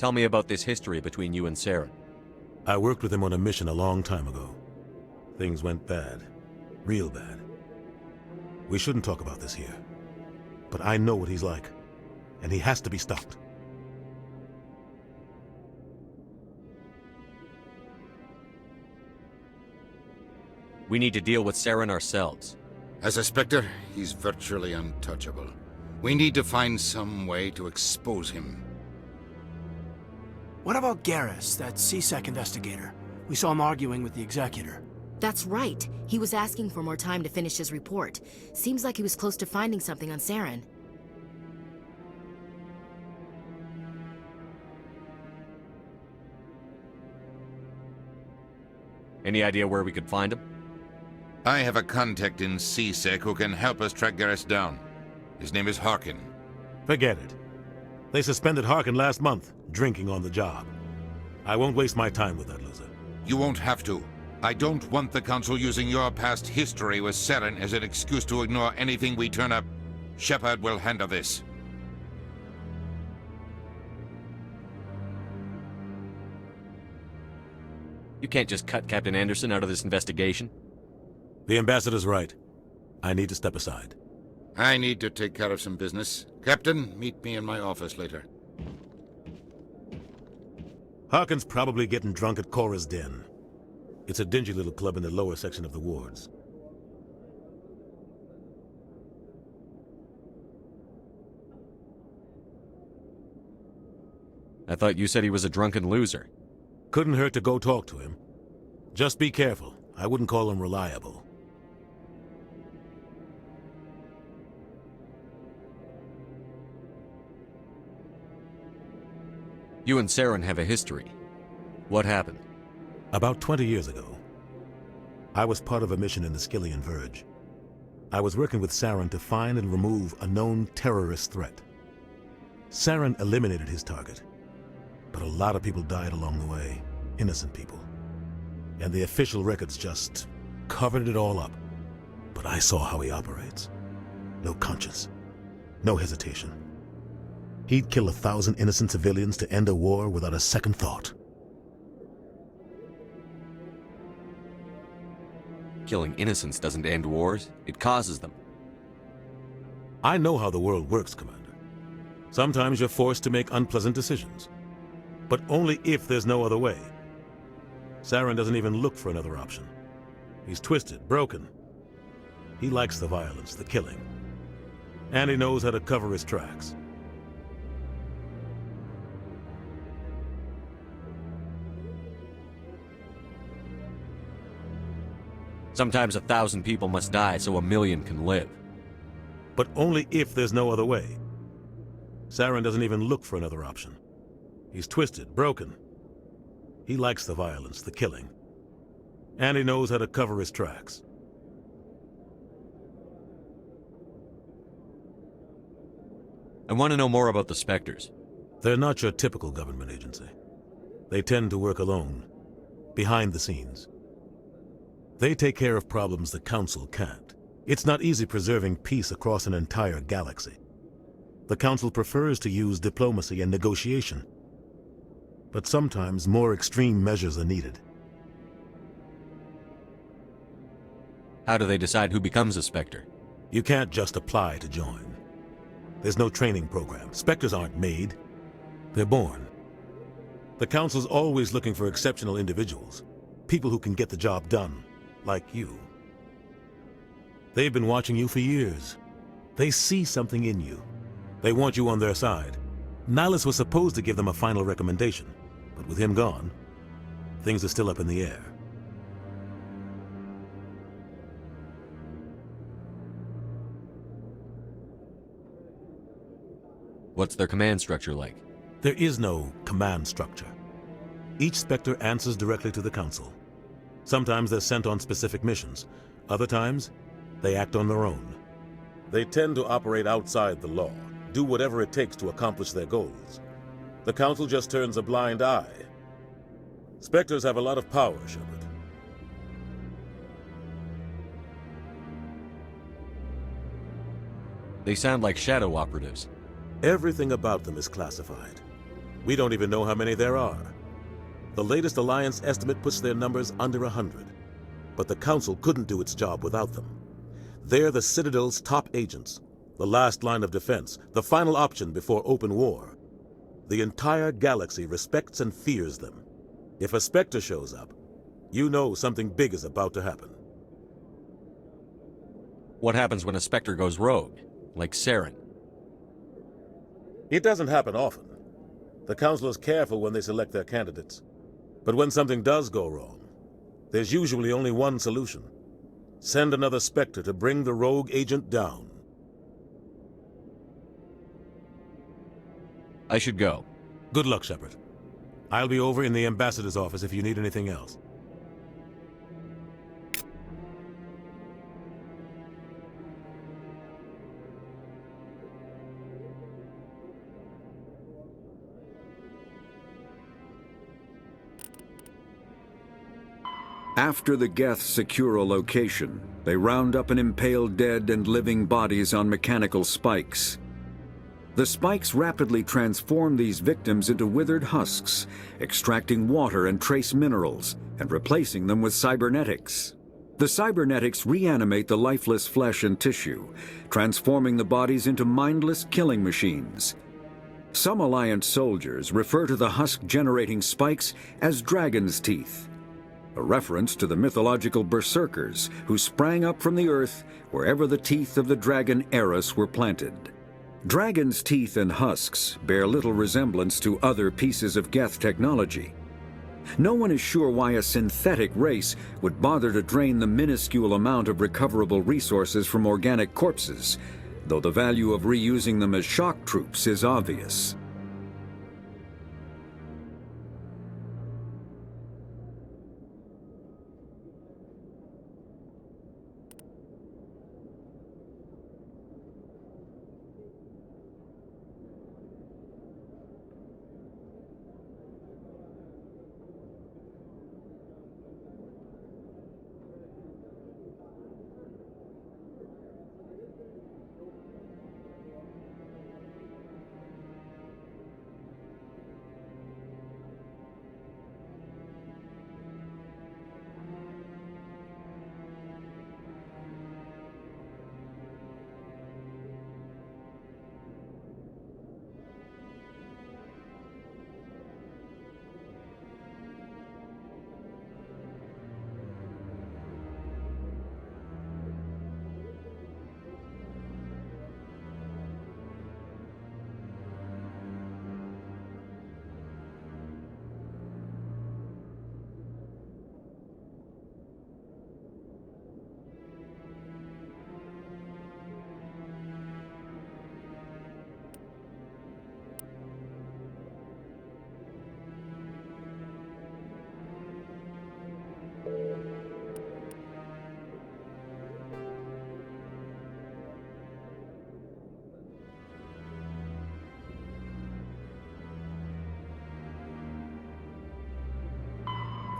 Tell me about this history between you and Saren. I worked with him on a mission a long time ago. Things went bad. Real bad. We shouldn't talk about this here. But I know what he's like. And he has to be stopped. We need to deal with Saren ourselves. As a Spectre, he's virtually untouchable. We need to find some way to expose him. What about Garrus, that C-Sec investigator? We saw him arguing with the Executor. That's right. He was asking for more time to finish his report. Seems like he was close to finding something on Saren. Any idea where we could find him? I have a contact in C-Sec who can help us track Garrus down. His name is Harkin. Forget it. They suspended Harkin last month, drinking on the job. I won't waste my time with that loser. You won't have to. I don't want the Council using your past history with Saren as an excuse to ignore anything we turn up. Shepard will handle this. You can't just cut Captain Anderson out of this investigation. The Ambassador's right. I need to step aside. I need to take care of some business. Captain, meet me in my office later. Harkin's probably getting drunk at Cora's Den. It's a dingy little club in the lower section of the wards. I thought you said he was a drunken loser. Couldn't hurt to go talk to him. Just be careful. I wouldn't call him reliable. You and Saren have a history. What happened? About 20 years ago, I was part of a mission in the Skillian Verge. I was working with Saren to find and remove a known terrorist threat. Saren eliminated his target, but a lot of people died along the way, innocent people. And the official records just covered it all up. But I saw how he operates. No conscience, no hesitation. He'd kill 1,000 innocent civilians to end a war without a second thought. Killing innocents doesn't end wars, it causes them. I know how the world works, Commander. Sometimes you're forced to make unpleasant decisions. But only if there's no other way. Saren doesn't even look for another option. He's twisted, broken. He likes the violence, the killing. And he knows how to cover his tracks. Sometimes 1,000 people must die so 1,000,000 can live. But only if there's no other way. Saren doesn't even look for another option. He's twisted, broken. He likes the violence, the killing. And he knows how to cover his tracks. I want to know more about the Spectres. They're not your typical government agency. They tend to work alone, behind the scenes. They take care of problems the Council can't. It's not easy preserving peace across an entire galaxy. The Council prefers to use diplomacy and negotiation. But sometimes more extreme measures are needed. How do they decide who becomes a Spectre? You can't just apply to join. There's no training program. Spectres aren't made. They're born. The Council's always looking for exceptional individuals. People who can get the job done. Like you. They've been watching you for years. They see something in you. They want you on their side. Nihilus was supposed to give them a final recommendation, but with him gone, things are still up in the air. What's their command structure like? There is no command structure. Each Spectre answers directly to the Council. Sometimes they're sent on specific missions. Other times, they act on their own. They tend to operate outside the law, do whatever it takes to accomplish their goals. The Council just turns a blind eye. Spectres have a lot of power, Shepard. They sound like shadow operatives. Everything about them is classified. We don't even know how many there are. The latest Alliance estimate puts their numbers under 100. But the Council couldn't do its job without them. They're the Citadel's top agents, the last line of defense, the final option before open war. The entire galaxy respects and fears them. If a Spectre shows up, you know something big is about to happen. What happens when a Spectre goes rogue, like Saren? It doesn't happen often. The Council is careful when they select their candidates. But when something does go wrong, there's usually only one solution. Send another Spectre to bring the rogue agent down. I should go. Good luck, Shepard. I'll be over in the ambassador's office if you need anything else. After the Geth secure a location, they round up and impale dead and living bodies on mechanical spikes. The spikes rapidly transform these victims into withered husks, extracting water and trace minerals, and replacing them with cybernetics. The cybernetics reanimate the lifeless flesh and tissue, transforming the bodies into mindless killing machines. Some Alliance soldiers refer to the husk-generating spikes as dragon's teeth, a reference to the mythological berserkers who sprang up from the earth wherever the teeth of the dragon Eris were planted. Dragon's teeth and husks bear little resemblance to other pieces of Geth technology. No one is sure why a synthetic race would bother to drain the minuscule amount of recoverable resources from organic corpses, though the value of reusing them as shock troops is obvious.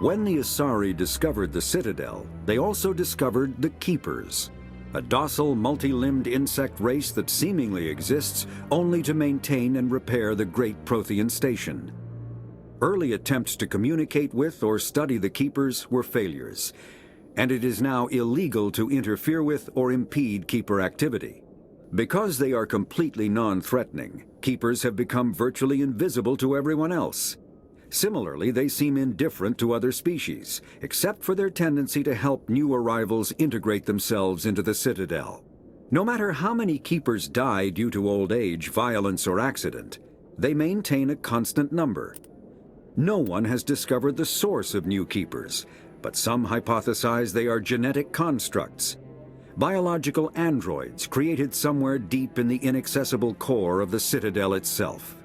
When the Asari discovered the Citadel, they also discovered the Keepers, a docile, multi-limbed insect race that seemingly exists only to maintain and repair the Great Prothean Station. Early attempts to communicate with or study the Keepers were failures, and it is now illegal to interfere with or impede Keeper activity. Because they are completely non-threatening, Keepers have become virtually invisible to everyone else. Similarly, they seem indifferent to other species, except for their tendency to help new arrivals integrate themselves into the Citadel. No matter how many Keepers die due to old age, violence, or accident, they maintain a constant number. No one has discovered the source of new Keepers, but some hypothesize they are genetic constructs, biological androids created somewhere deep in the inaccessible core of the Citadel itself.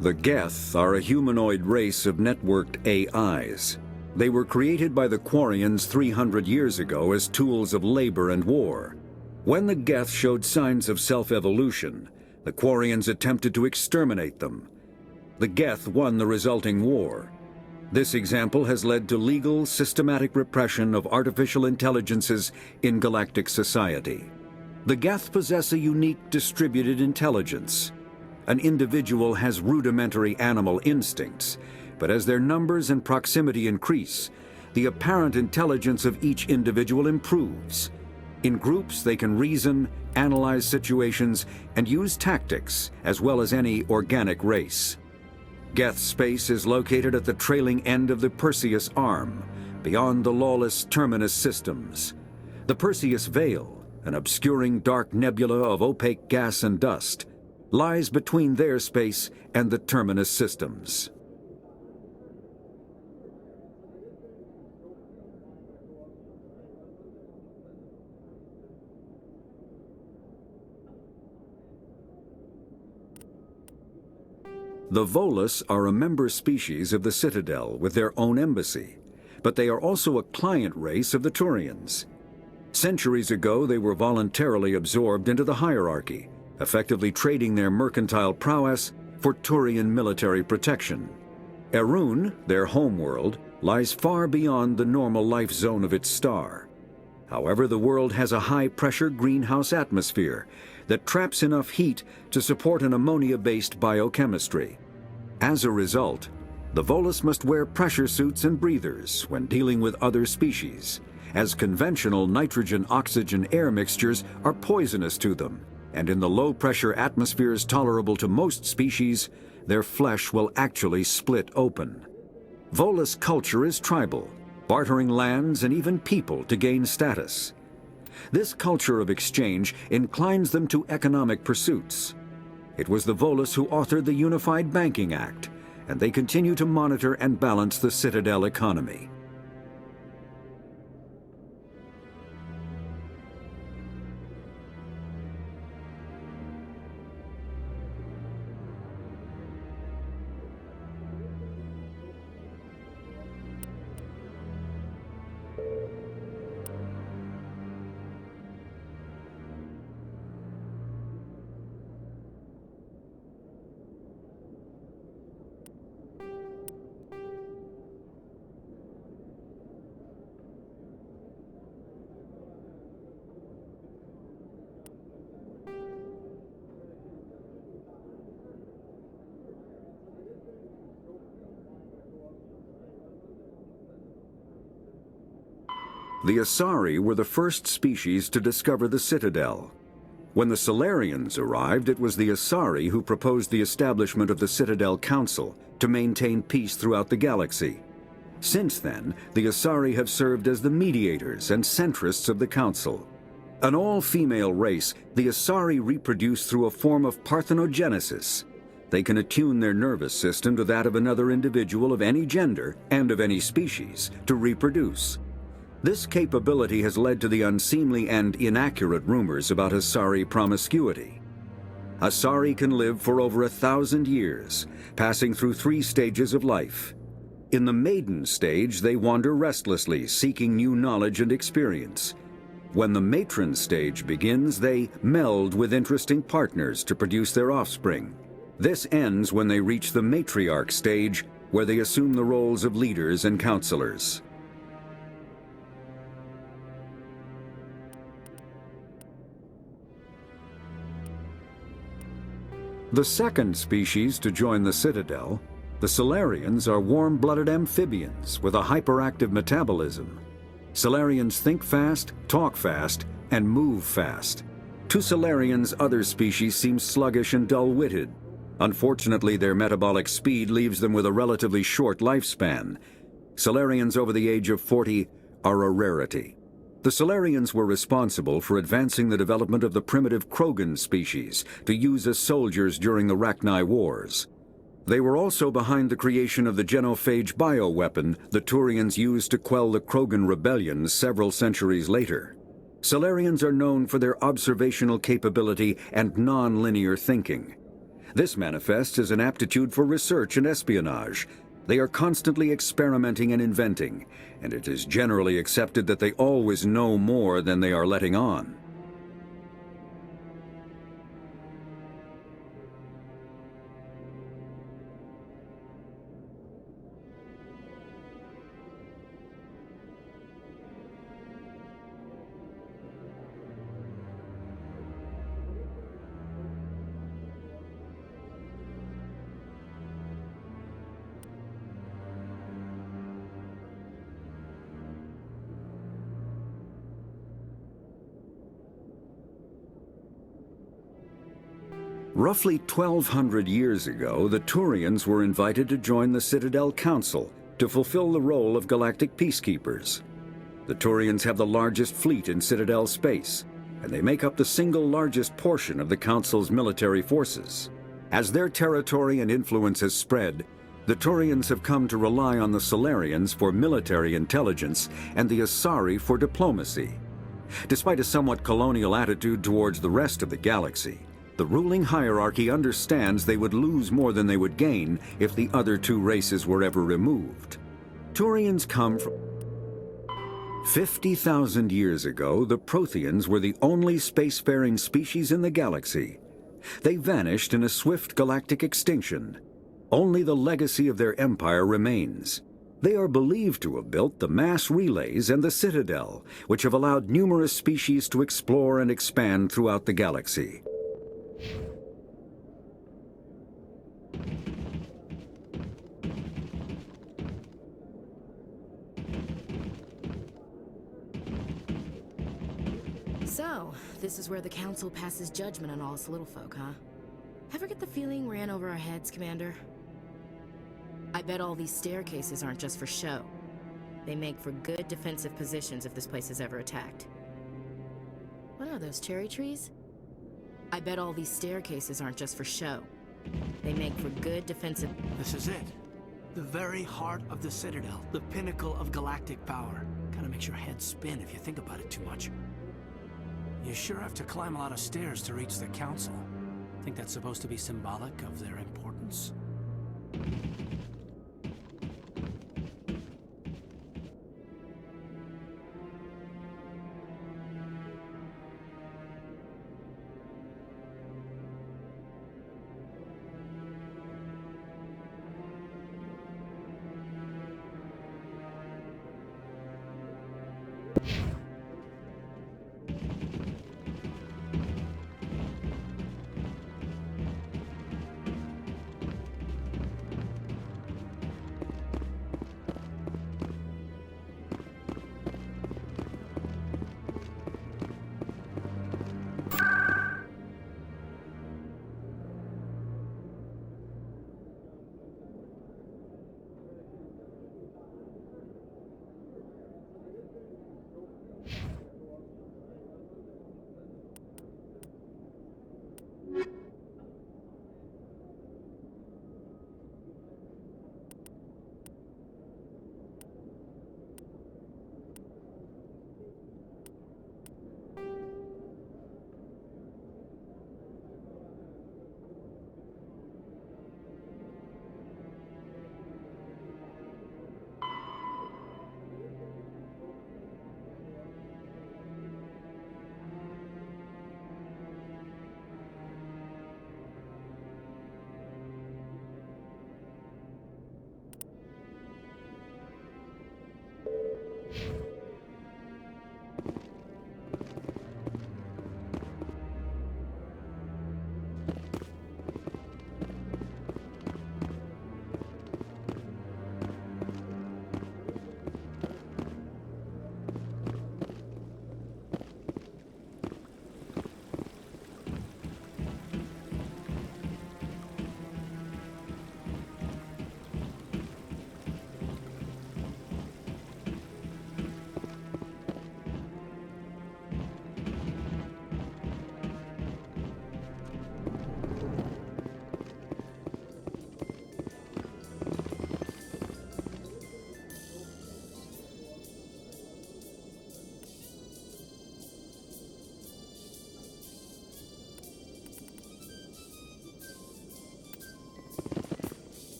The Geth are a humanoid race of networked AIs. They were created by the Quarians 300 years ago as tools of labor and war. When the Geth showed signs of self-evolution, the Quarians attempted to exterminate them. the Geth won the resulting war. This example has led to legal, systematic repression of artificial intelligences in galactic society. The Geth possess a unique distributed intelligence. An individual has rudimentary animal instincts, but as their numbers and proximity increase, the apparent intelligence of each individual improves. In groups, they can reason, analyze situations, and use tactics, as well as any organic race. Geth space is located at the trailing end of the Perseus Arm, beyond the lawless Terminus systems. The Perseus Veil, an obscuring dark nebula of opaque gas and dust, lies between their space and the Terminus systems. The Volus are a member species of the Citadel with their own embassy, but they are also a client race of the Turians. Centuries ago, they were voluntarily absorbed into the hierarchy, effectively trading their mercantile prowess for Turian military protection. Erun, their homeworld, lies far beyond the normal life zone of its star. However, the world has a high-pressure greenhouse atmosphere that traps enough heat to support an ammonia-based biochemistry. As a result, the Volus must wear pressure suits and breathers when dealing with other species, as conventional nitrogen-oxygen-air mixtures are poisonous to them, and in the low-pressure atmospheres tolerable to most species, their flesh will actually split open. Volus culture is tribal, bartering lands and even people to gain status. This culture of exchange inclines them to economic pursuits. It was the Volus who authored the Unified Banking Act, and they continue to monitor and balance the Citadel economy. The Asari were the first species to discover the Citadel. When the Solarians arrived, it was the Asari who proposed the establishment of the Citadel Council to maintain peace throughout the galaxy. Since then, the Asari have served as the mediators and centrists of the Council. An all-female race, the Asari reproduce through a form of parthenogenesis. They can attune their nervous system to that of another individual of any gender and of any species to reproduce. This capability has led to the unseemly and inaccurate rumors about Asari promiscuity. Asari can live for over 1,000 years, passing through 3 stages of life. In the maiden stage, they wander restlessly, seeking new knowledge and experience. When the matron stage begins, they meld with interesting partners to produce their offspring. This ends when they reach the matriarch stage, where they assume the roles of leaders and counselors. The second species to join the Citadel, the Solarians, are warm-blooded amphibians with a hyperactive metabolism. Solarians think fast, talk fast, and move fast. To Solarians, other species seem sluggish and dull-witted. Unfortunately, their metabolic speed leaves them with a relatively short lifespan. Solarians over the age of 40 are a rarity. The Solarians were responsible for advancing the development of the primitive Krogan species to use as soldiers during the Rachni Wars. They were also behind the creation of the genophage bioweapon the Turians used to quell the Krogan rebellions several centuries later. Solarians are known for their observational capability and non-linear thinking. This manifests as an aptitude for research and espionage. They are constantly experimenting and inventing, and it is generally accepted that they always know more than they are letting on. Roughly 1,200 years ago, the Turians were invited to join the Citadel Council to fulfill the role of galactic peacekeepers. The Turians have the largest fleet in Citadel space, and they make up the single largest portion of the Council's military forces. As their territory and influence has spread, the Turians have come to rely on the Solarians for military intelligence and the Asari for diplomacy. Despite a somewhat colonial attitude towards the rest of the galaxy, the ruling hierarchy understands they would lose more than they would gain if the other two races were ever removed. Turians come from 50,000 years ago, the Protheans were the only spacefaring species in the galaxy. They vanished in a swift galactic extinction. Only the legacy of their empire remains. They are believed to have built the mass relays and the Citadel, which have allowed numerous species to explore and expand throughout the galaxy. So, this is where the Council passes judgment on all us little folk, huh? Ever get the feeling we're in over our heads, Commander? I bet all these staircases aren't just for show. They make for good defensive positions if this place is ever attacked. What are those, cherry trees? I bet all these staircases aren't just for show. They make for good defensive... This is it. The very heart of the Citadel. The pinnacle of galactic power. Kinda makes your head spin if you think about it too much. You sure have to climb a lot of stairs to reach the Council. Think that's supposed to be symbolic of their importance?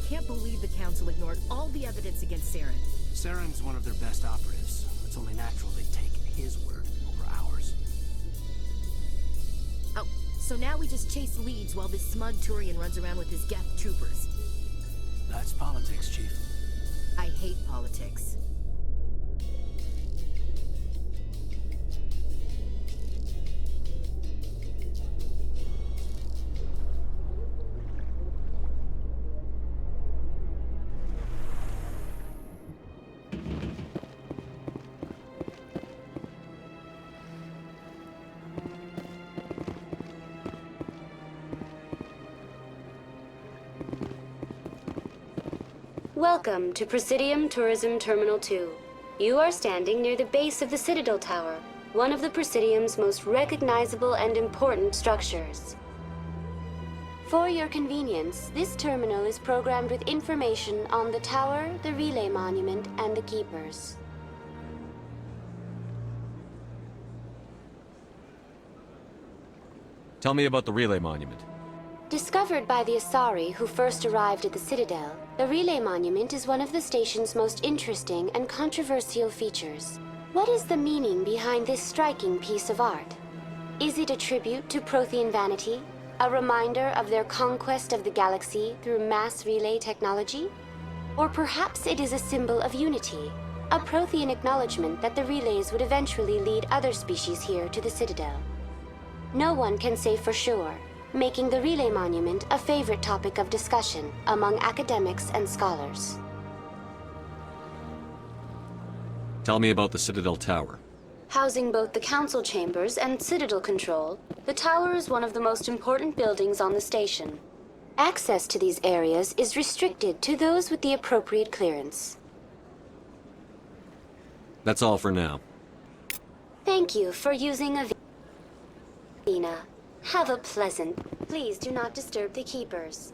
Can't believe the Council ignored all the evidence against Saren. Saren's one of their best operatives. It's only natural they take his word over ours. Oh, so now we just chase leads while this smug Turian runs around with his Geth troopers. That's politics, Chief. I hate politics. Welcome to Presidium Tourism Terminal 2. You are standing near the base of the Citadel Tower, one of the Presidium's most recognizable and important structures. For your convenience, this terminal is programmed with information on the tower, the relay monument, and the keepers. Tell me about the relay monument. Discovered by the Asari who first arrived at the Citadel, the relay monument is one of the station's most interesting and controversial features. What is the meaning behind this striking piece of art? Is it a tribute to Prothean vanity? A reminder of their conquest of the galaxy through mass relay technology? Or perhaps it is a symbol of unity, a Prothean acknowledgement that the relays would eventually lead other species here to the Citadel. No one can say for sure, making the relay monument a favorite topic of discussion among academics and scholars. Tell me about the Citadel Tower. Housing both the council chambers and Citadel control, the tower is one of the most important buildings on the station. Access to these areas is restricted to those with the appropriate clearance. That's all for now. Thank you for using a Vina. Have a pleasant... Please do not disturb the keepers.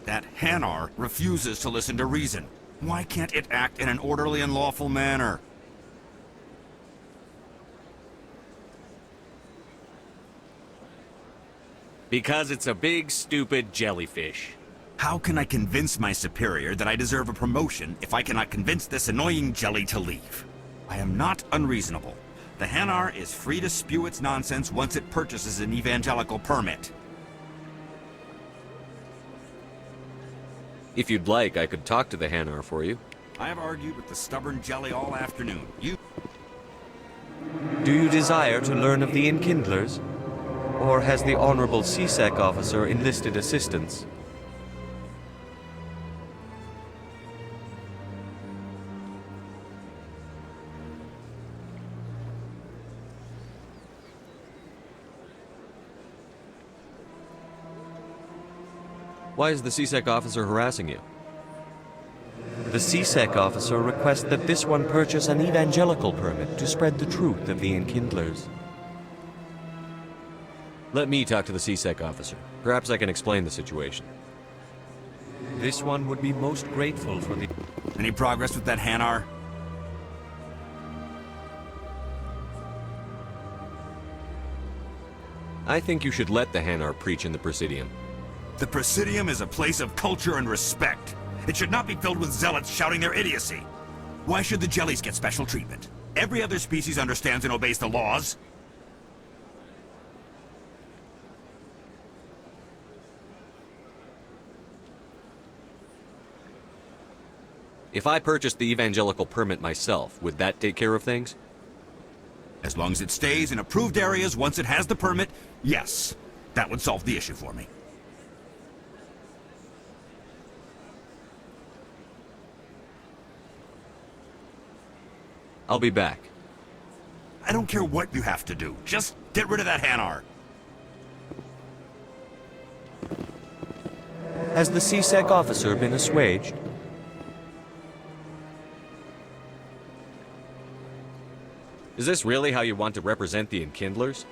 That Hanar refuses to listen to reason. Why can't it act in an orderly and lawful manner? Because it's a big, stupid jellyfish. How can I convince my superior that I deserve a promotion if I cannot convince this annoying jelly to leave? I am not unreasonable. The Hanar is free to spew its nonsense once it purchases an evangelical permit. If you'd like, I could talk to the Hanar for you. I have argued with the stubborn jelly all afternoon. Do you desire to learn of the Enkindlers? Or has the Honorable CSEC officer enlisted assistance? Why is the CSEC officer harassing you? The CSEC officer requests that this one purchase an evangelical permit to spread the truth of the Enkindlers. Let me talk to the CSEC officer. Perhaps I can explain the situation. This one would be most grateful for the... Any progress with that Hanar? I think you should let the Hanar preach in the Presidium. The Presidium is a place of culture and respect. It should not be filled with zealots shouting their idiocy. Why should the jellies get special treatment? Every other species understands and obeys the laws. If I purchased the evangelical permit myself, would that take care of things? As long as it stays in approved areas once it has the permit, yes. That would solve the issue for me. I'll be back. I don't care what you have to do. Just get rid of that Hanar. Has the CSEC officer been assuaged? Is this really how you want to represent the Enkindlers?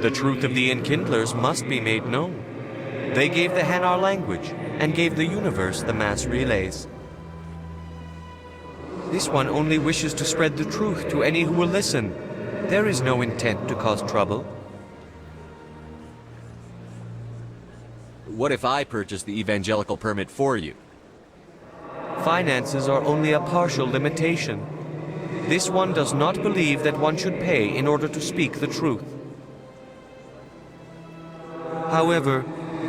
The truth of the Enkindlers must be made known. They gave the Hanar language, and gave the universe the mass relays. This one only wishes to spread the truth to any who will listen. There is no intent to cause trouble. What if I purchase the evangelical permit for you? Finances are only a partial limitation. This one does not believe that one should pay in order to speak the truth. However,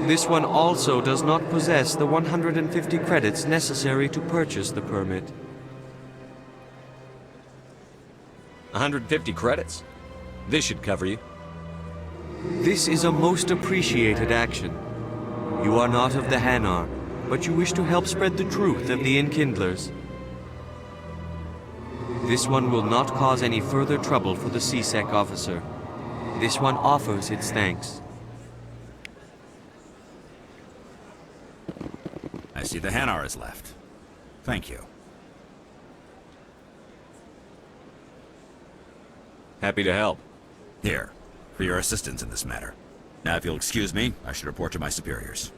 this one also does not possess the 150 credits necessary to purchase the permit. 150 credits? This should cover you. This is a most appreciated action. You are not of the Hanar, but you wish to help spread the truth of the Enkindlers. This one will not cause any further trouble for the CSEC officer. This one offers its thanks. I see the Hanar is left. Thank you. Happy to help. Here, for your assistance in this matter. Now, if you'll excuse me, I should report to my superiors.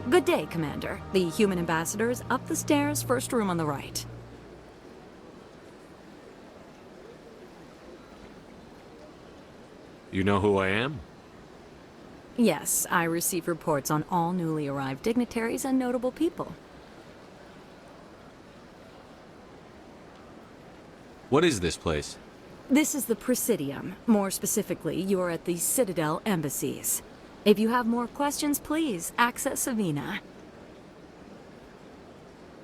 Good day, Commander. The human ambassador is up the stairs, first room on the right. You know who I am? Yes, I receive reports on all newly arrived dignitaries and notable people. What is this place? This is the Presidium. More specifically, you are at the Citadel embassies. If you have more questions, please access Avina.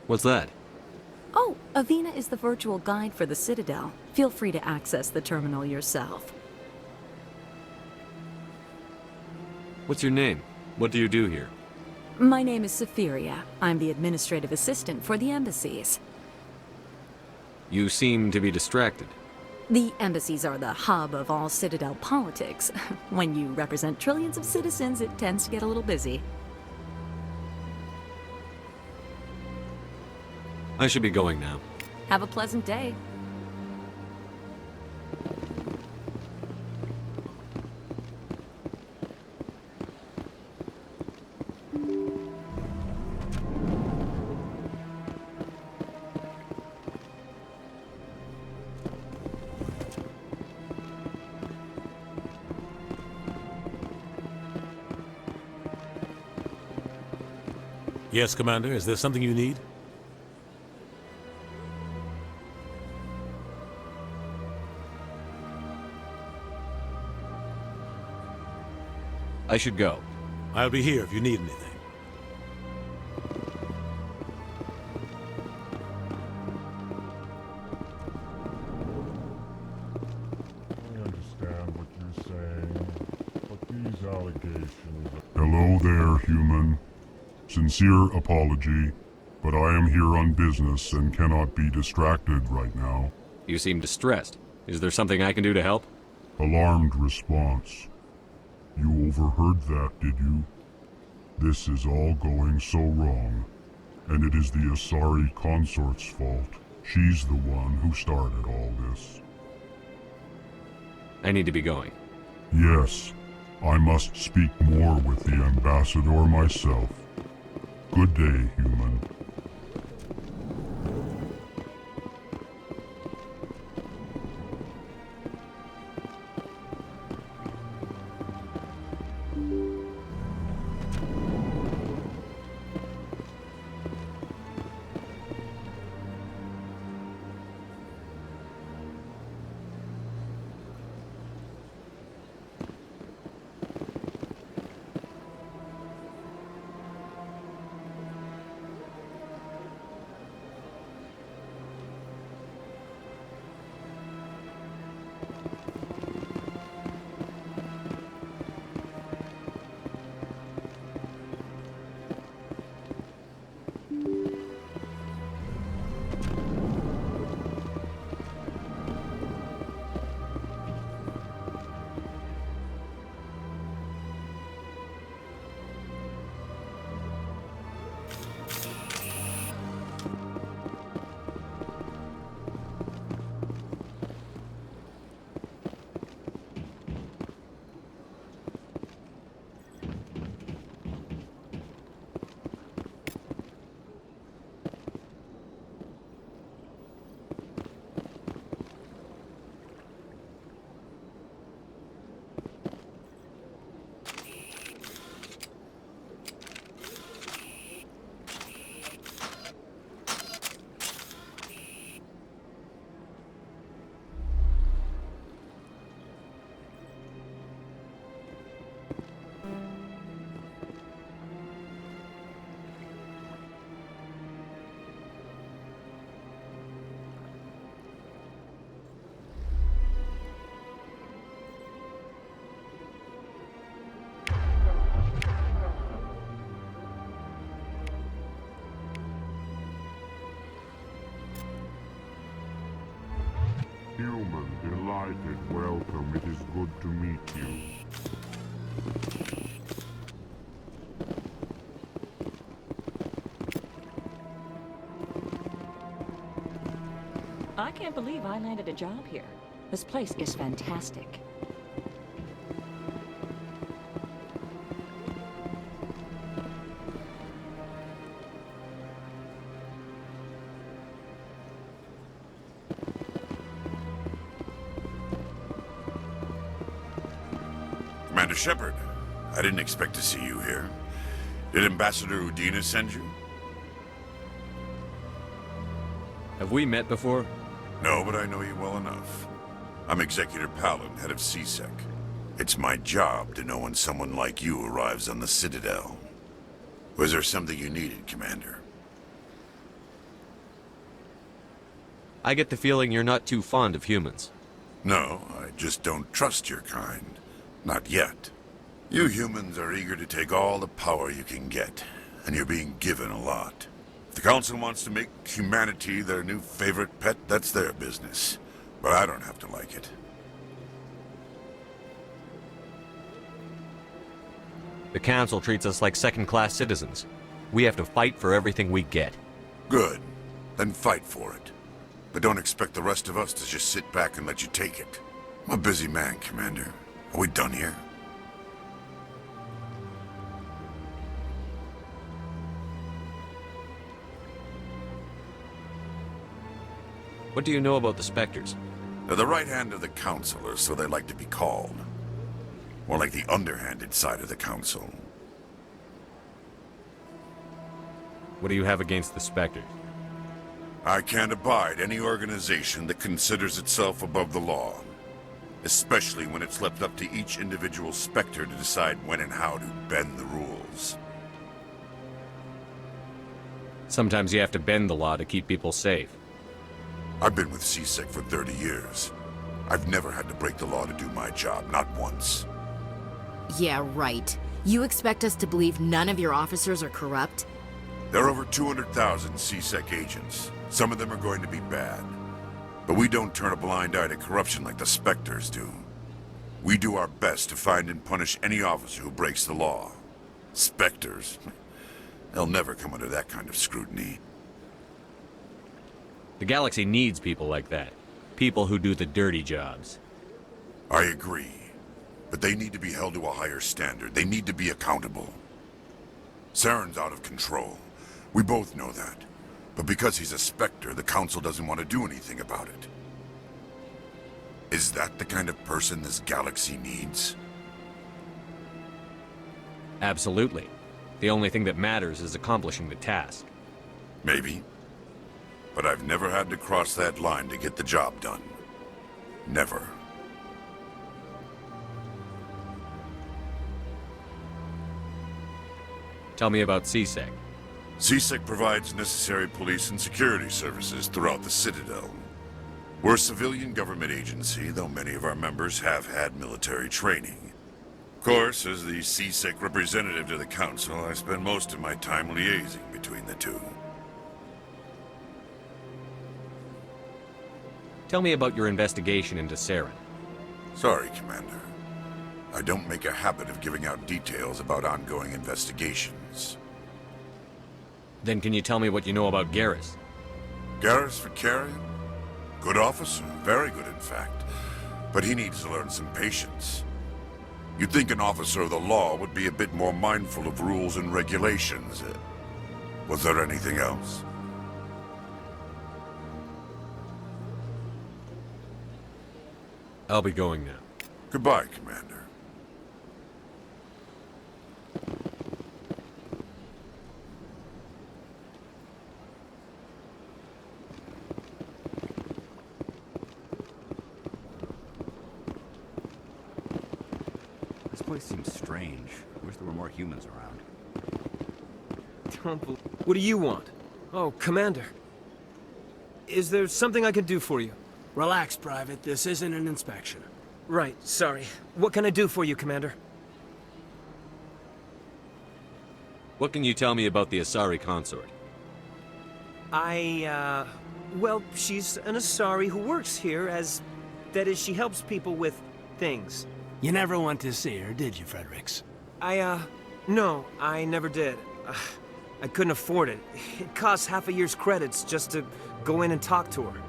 What's that? Oh, Avina is the virtual guide for the Citadel. Feel free to access the terminal yourself. What's your name? What do you do here? My name is Safiria. I'm the administrative assistant for the embassies. You seem to be distracted. The embassies are the hub of all Citadel politics. When you represent trillions of citizens, it tends to get a little busy. I should be going now. Have a pleasant day. Yes, Commander. Is there something you need? I should go. I'll be here if you need anything. I understand what you're saying, but these allegations... Hello there, human. Sincere apology, but I am here on business and cannot be distracted right now. You seem distressed. Is there something I can do to help? Alarmed response. You overheard that, did you? This is all going so wrong, and it is the Asari consort's fault. She's the one who started all this. I need to be going. Yes, I must speak more with the ambassador myself. Good day, human. Human, delighted, welcome. It is good to meet you. I can't believe I landed a job here. This place is fantastic. Commander Shepard, I didn't expect to see you here. Did Ambassador Udina send you? Have we met before? No, but I know you well enough. I'm Executor Palin, head of CSEC. It's my job to know when someone like you arrives on the Citadel. Was there something you needed, Commander? I get the feeling you're not too fond of humans. No, I just don't trust your kind. Not yet. You humans are eager to take all the power you can get, and you're being given a lot. If the Council wants to make humanity their new favorite pet, that's their business. But I don't have to like it. The Council treats us like second-class citizens. We have to fight for everything we get. Good. Then fight for it. But don't expect the rest of us to just sit back and let you take it. I'm a busy man, Commander. Are we done here? What do you know about the Spectres? They're the right hand of the Council, or so they like to be called. More like the underhanded side of the Council. What do you have against the Spectres? I can't abide any organization that considers itself above the law. Especially when it's left up to each individual Spectre to decide when and how to bend the rules. Sometimes you have to bend the law to keep people safe. I've been with CSEC for 30 years. I've never had to break the law to do my job, not once. Yeah, right. You expect us to believe none of your officers are corrupt? There are over 200,000 CSEC agents. Some of them are going to be bad. But we don't turn a blind eye to corruption like the Spectres do. We do our best to find and punish any officer who breaks the law. Spectres? They'll never come under that kind of scrutiny. The galaxy needs people like that. People who do the dirty jobs. I agree. But they need to be held to a higher standard. They need to be accountable. Saren's out of control. We both know that. But because he's a Spectre, the Council doesn't want to do anything about it. Is that the kind of person this galaxy needs? Absolutely. The only thing that matters is accomplishing the task. Maybe. But I've never had to cross that line to get the job done. Never. Tell me about CSEC. CSEC provides necessary police and security services throughout the Citadel. We're a civilian government agency, though many of our members have had military training. Of course, as the CSEC representative to the Council, I spend most of my time liaising between the two. Tell me about your investigation into Saren. Sorry, Commander. I don't make a habit of giving out details about ongoing investigations. Then can you tell me what you know about Garrus? Garrus Vicarian? Good officer, very good in fact. But he needs to learn some patience. You'd think an officer of the law would be a bit more mindful of rules and regulations. Was there anything else? I'll be going now. Goodbye, Commander. This place seems strange. I wish there were more humans around. What do you want? Oh, Commander. Is there something I can do for you? Relax, Private. This isn't an inspection. Right, sorry. What can I do for you, Commander? What can you tell me about the Asari consort? Well, she's an Asari who works here as... That is, she helps people with things. You never went to see her, did you, Fredericks? No, I never did. I couldn't afford it. It costs half a year's credits just to go in and talk to her.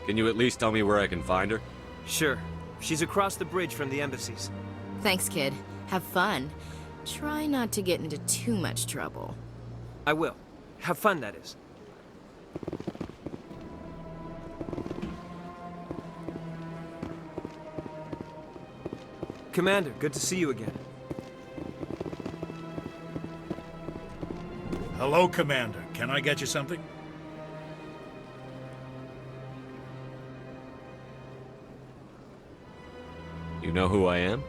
Can you at least tell me where I can find her? Sure. She's across the bridge from the embassies. Thanks, kid. Have fun. Try not to get into too much trouble. I will. Have fun, that is. Commander, good to see you again. Hello, Commander. Can I get you something? You know who I am?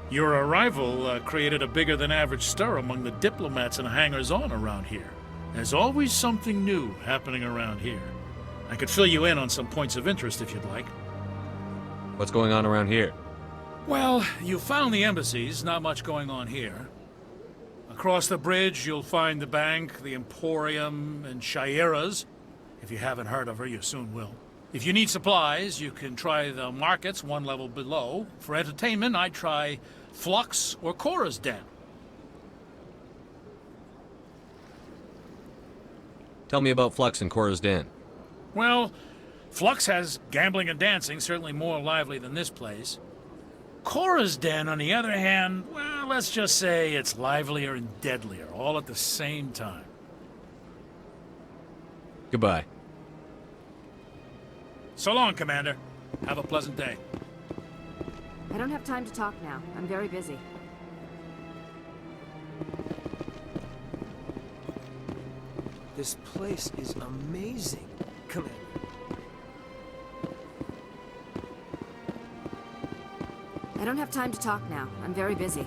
Your arrival created a bigger-than-average stir among the diplomats and hangers-on around here. There's always something new happening around here. I could fill you in on some points of interest if you'd like. What's going on around here? Well, you found the embassies, not much going on here. Across the bridge, you'll find the bank, the Emporium, and Shaira's. If you haven't heard of her, you soon will. If you need supplies, you can try the markets one level below. For entertainment, I'd try Flux or Cora's Den. Tell me about Flux and Cora's Den. Well, Flux has gambling and dancing, certainly more lively than this place. Cora's Den, on the other hand, well, let's just say it's livelier and deadlier, all at the same time. Goodbye. So long, Commander. Have a pleasant day. I don't have time to talk now. I'm very busy. This place is amazing, Commander. I don't have time to talk now. I'm very busy.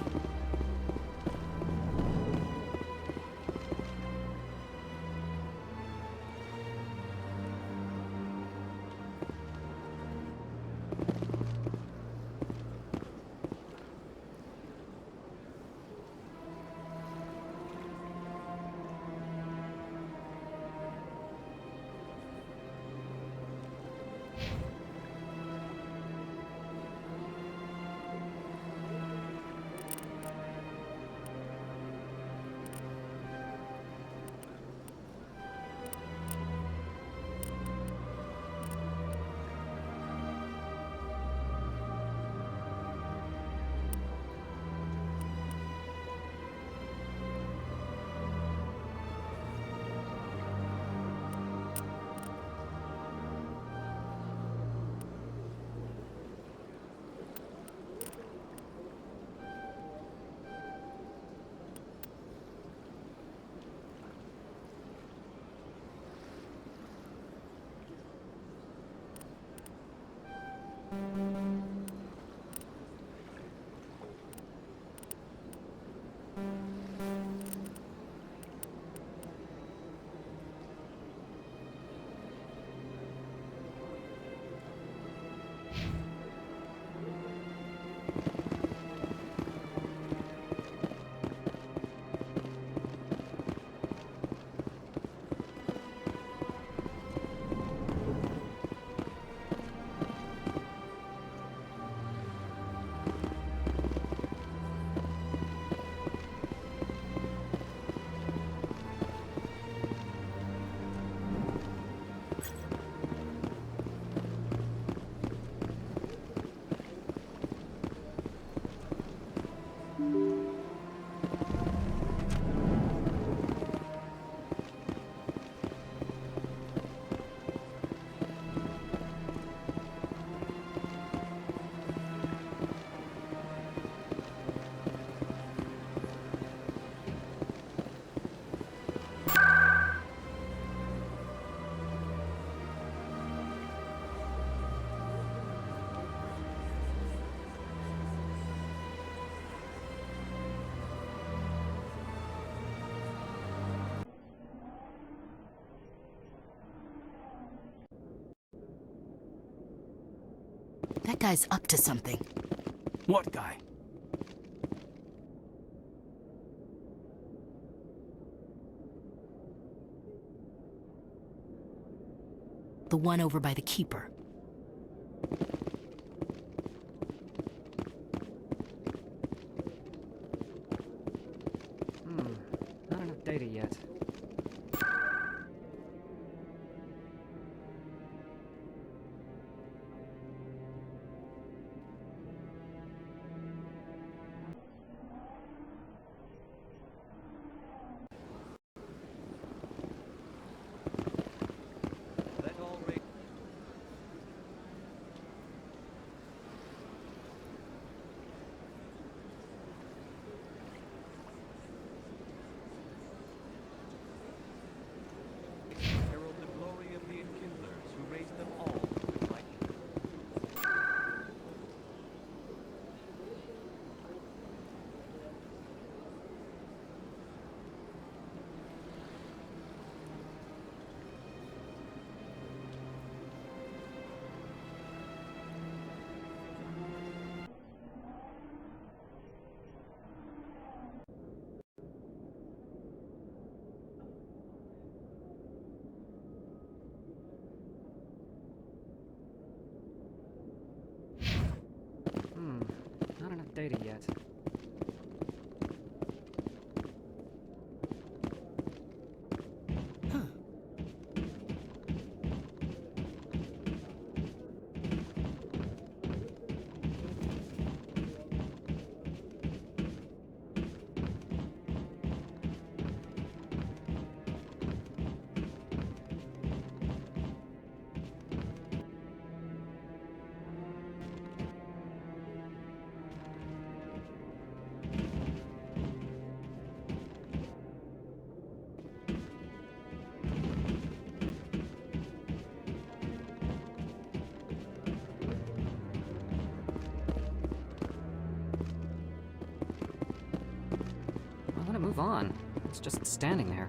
That guy's up to something. What guy? The one over by the Keeper. Not enough data yet. move on. It's just standing there.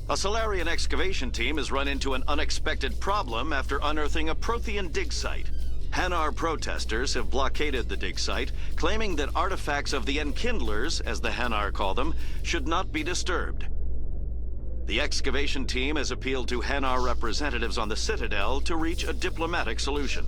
A Solarian excavation team has run into an unexpected problem after unearthing a Prothean dig site. Hanar protesters have blockaded the dig site, claiming that artifacts of the Enkindlers, as the Hanar call them, should not be disturbed. The excavation team has appealed to Hanar representatives on the Citadel to reach a diplomatic solution.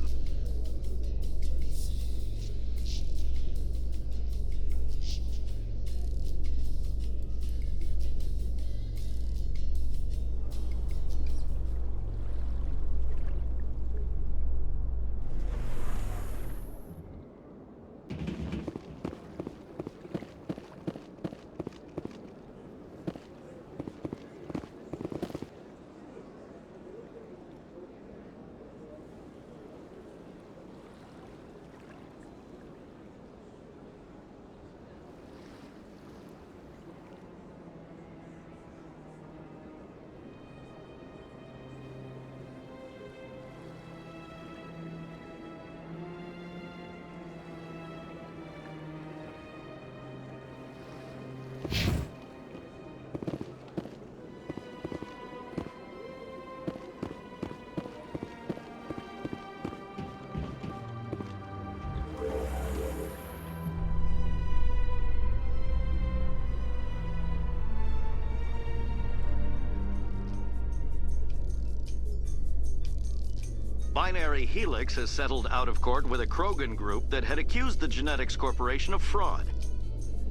Binary Helix has settled out of court with a Krogan group that had accused the Genetics Corporation of fraud.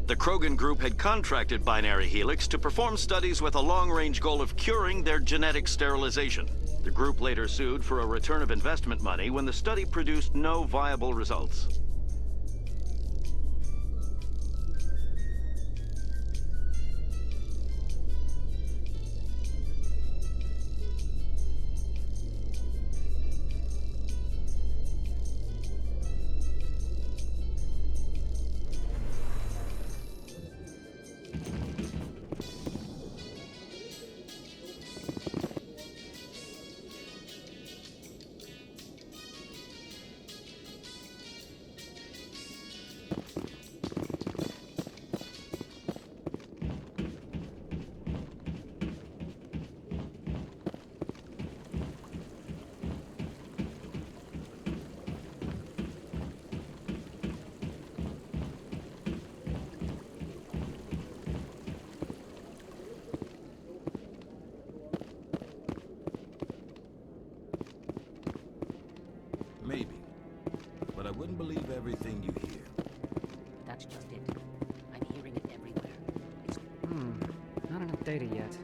The Krogan group had contracted Binary Helix to perform studies with a long-range goal of curing their genetic sterilization. The group later sued for a return of investment money when the study produced no viable results. Maybe. But I wouldn't believe everything you hear. That's just it. I'm hearing it everywhere. Not enough data yet.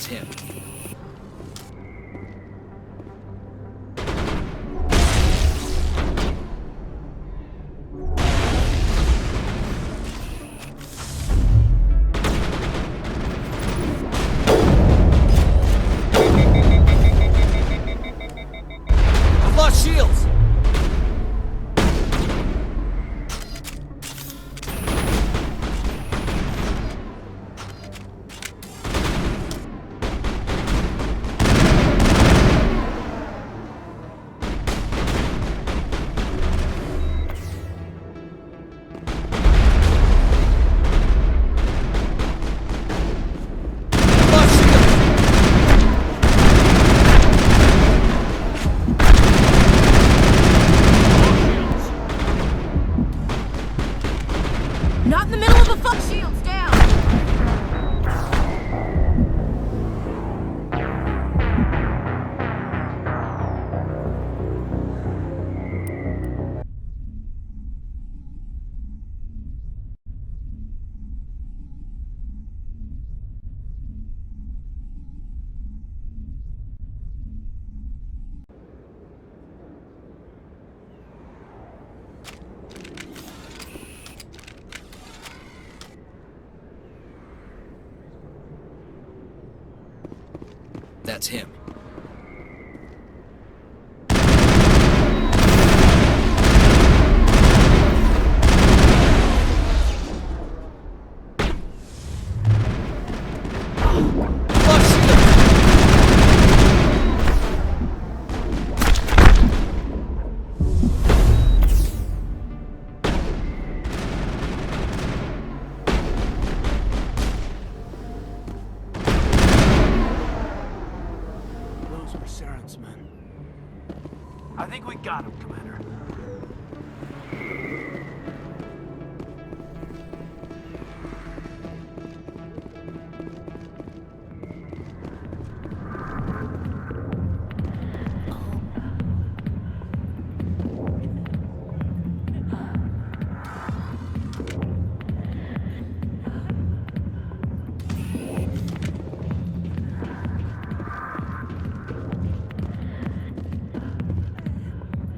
That's him. I've lost shields! Not in the middle of a fuck shields down! That's him. Those were Saren's men. I think we got him, Commander.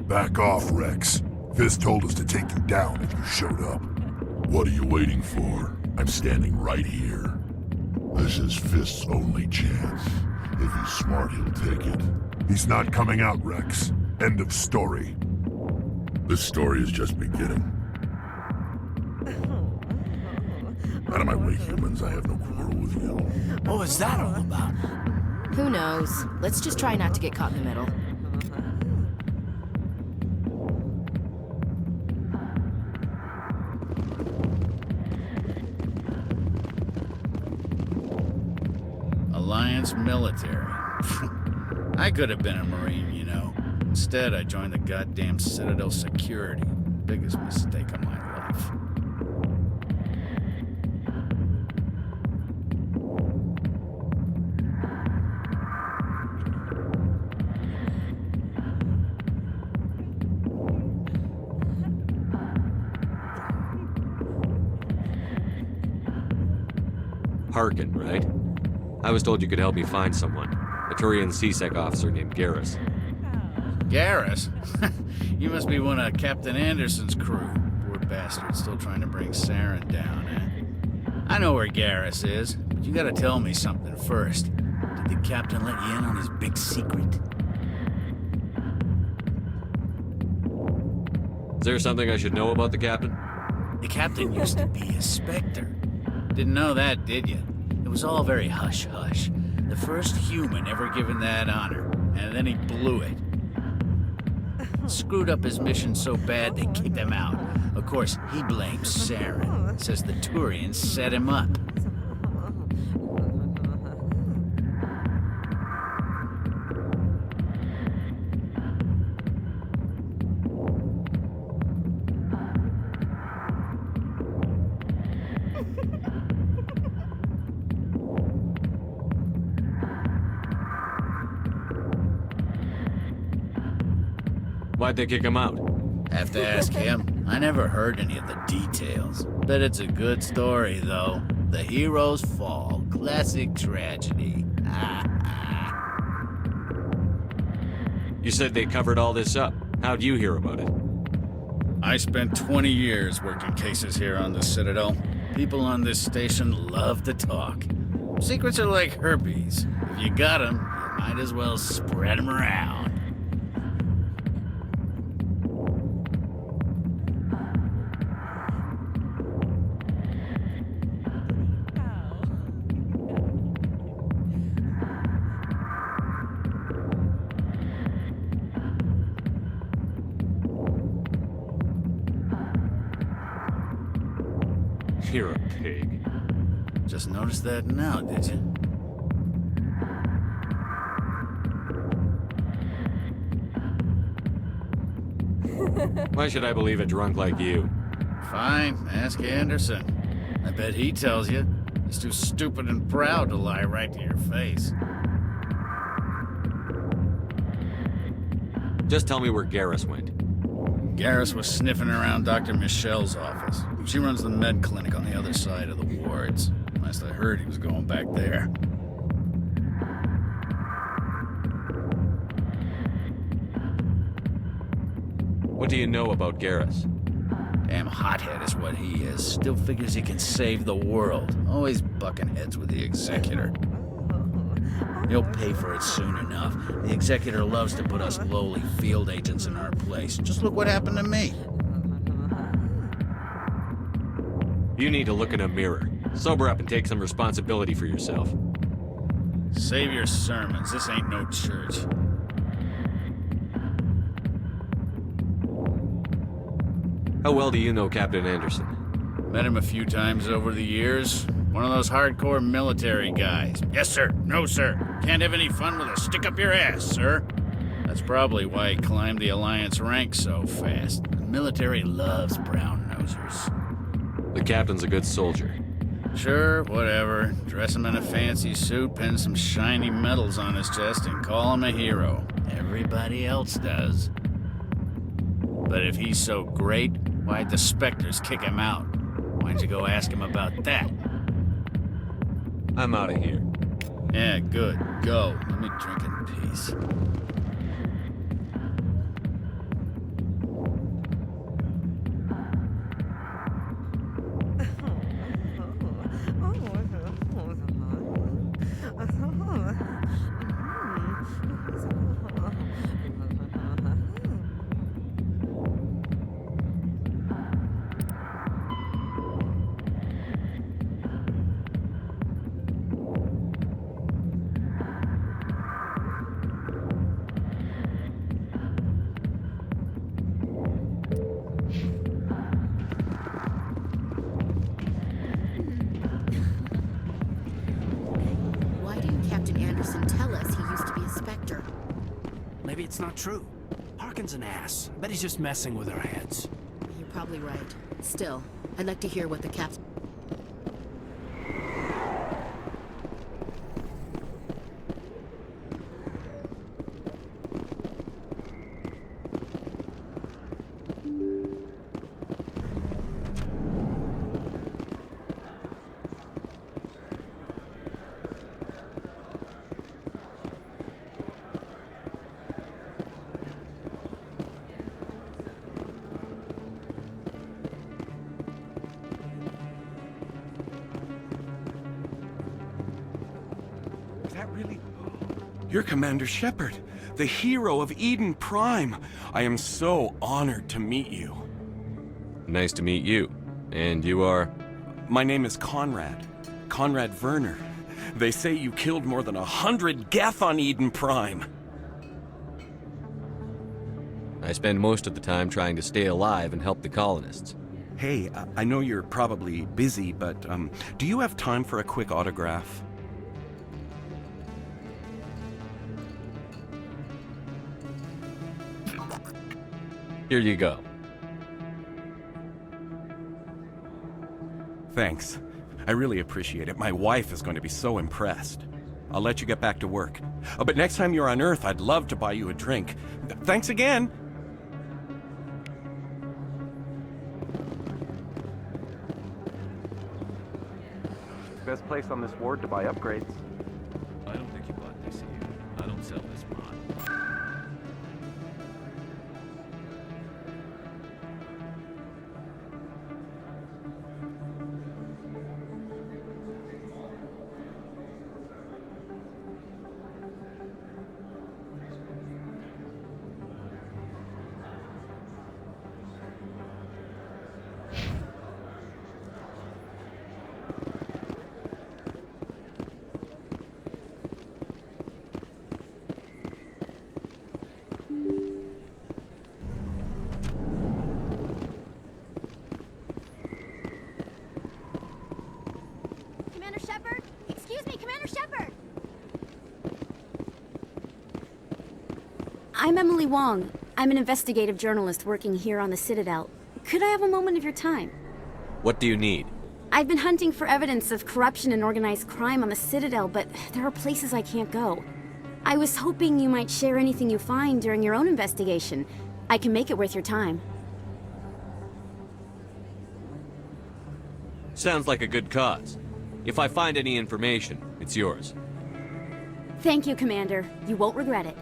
Back off, Rex. Fist told us to take you down if you showed up. What are you waiting for? I'm standing right here. This is Fist's only chance. If he's smart, he'll take it. He's not coming out, Rex. End of story. This story is just beginning. Out of my way, humans. I have no quarrel with you. What was that all about? Who knows? Let's just try not to get caught in the middle. Alliance military. I could have been a Marine, you know. Instead, I joined the goddamn Citadel security. Biggest mistake of my life. Harkin, right? I was told you could help me find someone. A Turian CSEC officer named Garrus. Garrus? You must be one of Captain Anderson's crew. Poor bastard, still trying to bring Saren down, eh? I know where Garrus is, but you gotta tell me something first. Did the captain let you in on his big secret? Is there something I should know about the captain? The captain used to be a Spectre. Didn't know that, did you? It was all very hush-hush. The first human ever given that honor, and then he blew it. Screwed up his mission so bad they kicked him out. Of course, he blames Saren. Says the Turians set him up. Why'd they kick him out? Have to ask him. I never heard any of the details. Bet it's a good story, though. The heroes fall. Classic tragedy. You said they covered all this up. How'd you hear about it? I spent 20 years working cases here on the Citadel. People on this station love to talk. Secrets are like herpes. If you got them, you might as well spread them around. You're a pig. Just noticed that now, did you? Why should I believe a drunk like you? Fine, ask Anderson. I bet he tells you. He's too stupid and proud to lie right to your face. Just tell me where Garrus went. Garrus was sniffing around Dr. Michelle's office. She runs the med clinic on the other side of the wards. Last I heard, he was going back there. What do you know about Garrus? Damn hothead is what he is. Still figures he can save the world. Always bucking heads with the Executor. He'll pay for it soon enough. The Executor loves to put us lowly field agents in our place. Just look what happened to me. You need to look in a mirror. Sober up and take some responsibility for yourself. Save your sermons. This ain't no church. How well do you know Captain Anderson? Met him a few times over the years. One of those hardcore military guys. Yes, sir. No, sir. Can't have any fun with a stick up your ass, sir. That's probably why he climbed the Alliance ranks so fast. The military loves brown-nosers. The captain's a good soldier. Sure, whatever. Dress him in a fancy suit, pin some shiny medals on his chest, and call him a hero. Everybody else does. But if he's so great, why'd the Spectres kick him out? Why'd you go ask him about that? I'm out of here. Yeah, good. Go. Let me drink in peace. Maybe it's not true. Harkin's an ass. I bet he's just messing with our heads. You're probably right. Still, I'd like to hear what the captain... You're Commander Shepard, the hero of Eden Prime. I am so honored to meet you. Nice to meet you. And you are? My name is Conrad. Conrad Werner. They say you killed more than 100 Geth on Eden Prime. I spend most of the time trying to stay alive and help the colonists. Hey, I know you're probably busy, but do you have time for a quick autograph? Here you go. Thanks. I really appreciate it. My wife is going to be so impressed. I'll let you get back to work. Oh, but next time you're on Earth, I'd love to buy you a drink. Thanks again! Best place on this ward to buy upgrades. I don't think I'm Emily Wong. I'm an investigative journalist working here on the Citadel. Could I have a moment of your time? What do you need? I've been hunting for evidence of corruption and organized crime on the Citadel, but there are places I can't go. I was hoping you might share anything you find during your own investigation. I can make it worth your time. Sounds like a good cause. If I find any information, it's yours. Thank you, Commander. You won't regret it.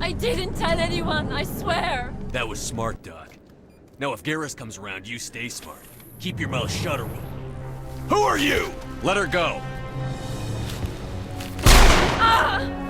I didn't tell anyone, I swear! That was smart, Doc. Now if Garrus comes around, you stay smart. Keep your mouth shut or we'll... Who are you? Let her go. Ah!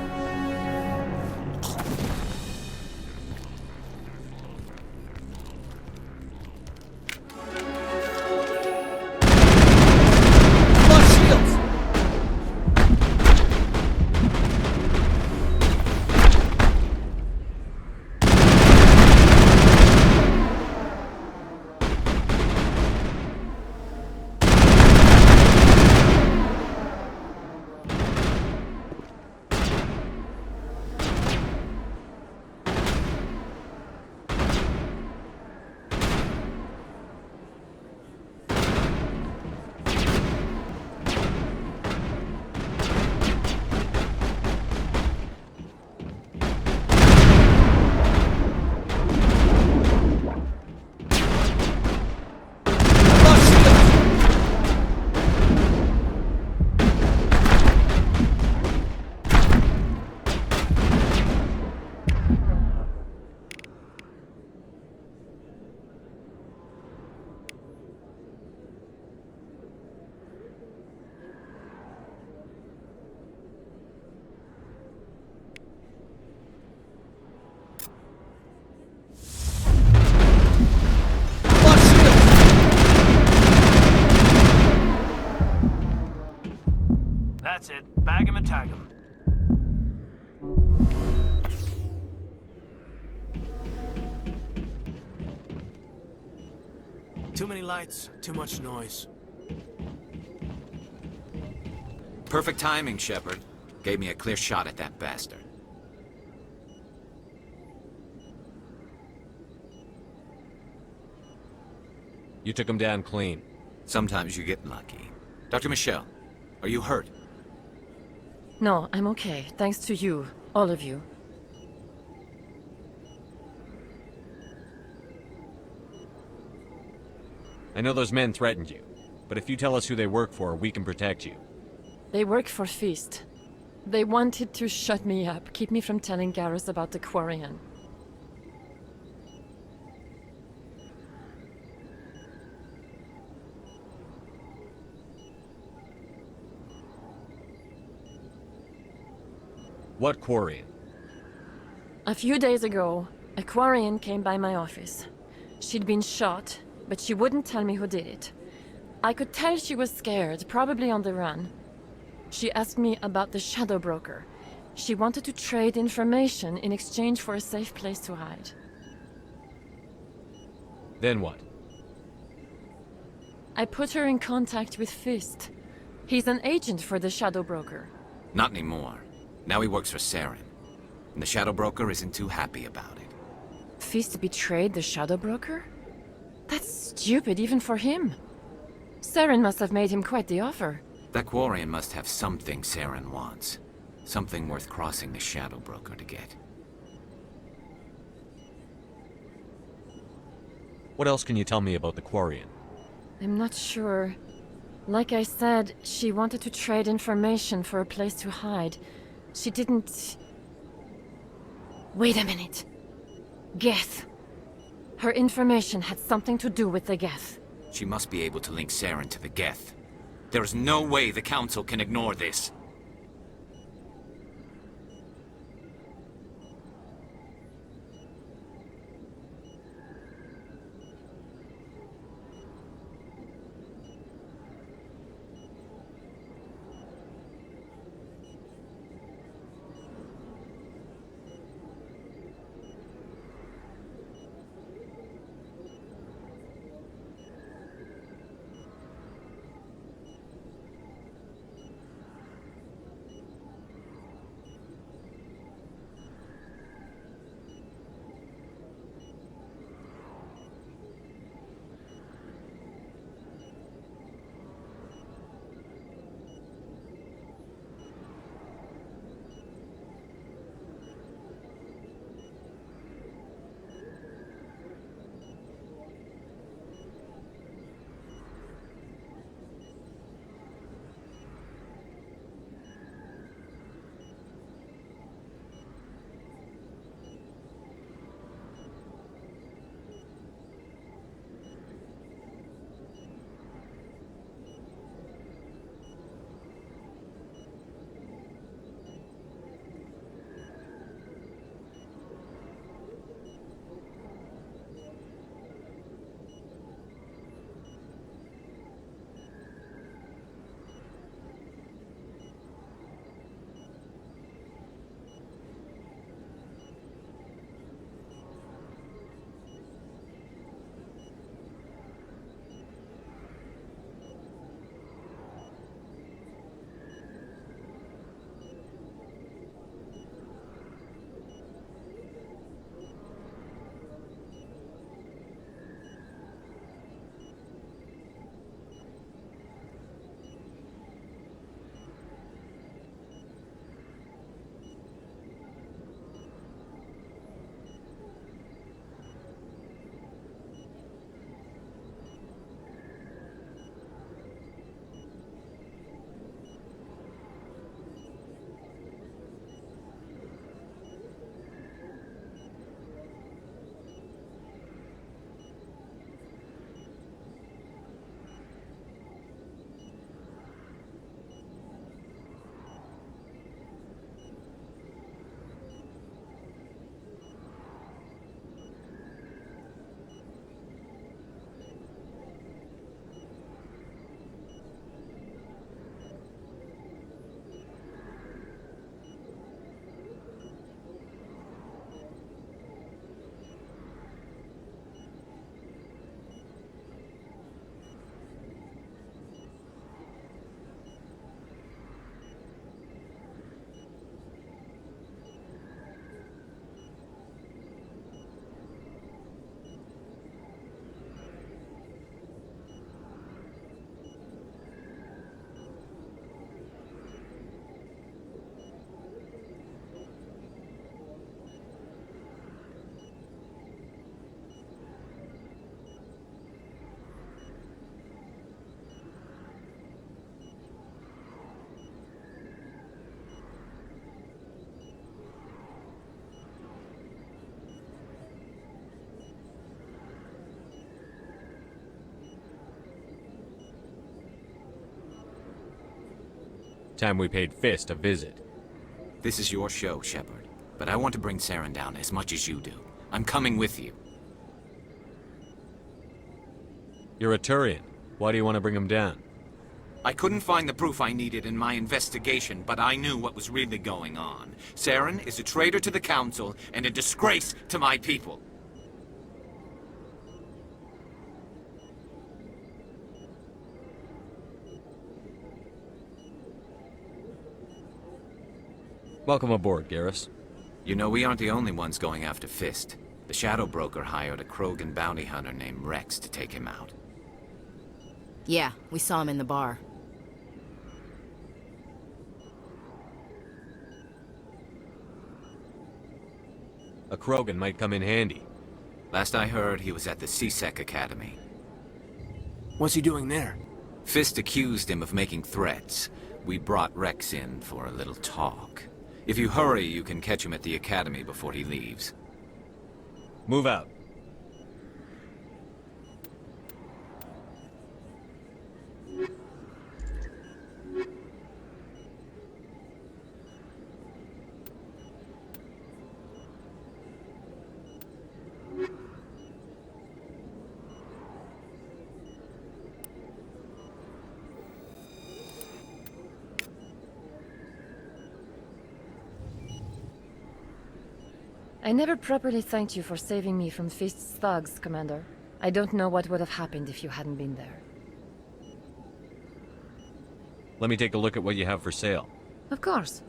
That's it. Bag him and tag him. Too many lights, too much noise. Perfect timing, Shepard. Gave me a clear shot at that bastard. You took him down clean. Sometimes you get lucky. Dr. Michelle, are you hurt? No, I'm okay. Thanks to you. All of you. I know those men threatened you, but if you tell us who they work for, we can protect you. They work for Feast. They wanted to shut me up, keep me from telling Garrus about the Quarian. What Quarian? A few days ago, a Quarian came by my office. She'd been shot, but she wouldn't tell me who did it. I could tell she was scared, probably on the run. She asked me about the Shadow Broker. She wanted to trade information in exchange for a safe place to hide. Then what? I put her in contact with Fist. He's an agent for the Shadow Broker. Not anymore. Now he works for Saren. And the Shadow Broker isn't too happy about it. Fist betrayed the Shadow Broker? That's stupid even for him. Saren must have made him quite the offer. That Quarian must have something Saren wants. Something worth crossing the Shadow Broker to get. What else can you tell me about the Quarian? I'm not sure. Like I said, she wanted to trade information for a place to hide. She didn't... Wait a minute. Geth. Her information had something to do with the Geth. She must be able to link Saren to the Geth. There is no way the Council can ignore this. Time we paid Fist a visit. This is your show, Shepard. But I want to bring Saren down as much as you do. I'm coming with you. You're a Turian. Why do you want to bring him down? I couldn't find the proof I needed in my investigation, but I knew what was really going on. Saren is a traitor to the Council and a disgrace to my people. Welcome aboard, Garrus. You know, we aren't the only ones going after Fist. The Shadow Broker hired a Krogan bounty hunter named Rex to take him out. Yeah, we saw him in the bar. A Krogan might come in handy. Last I heard, he was at the CSEC Academy. What's he doing there? Fist accused him of making threats. We brought Rex in for a little talk. If you hurry, you can catch him at the Academy before he leaves. Move out. I never properly thanked you for saving me from Fist's thugs, Commander. I don't know what would have happened if you hadn't been there. Let me take a look at what you have for sale. Of course.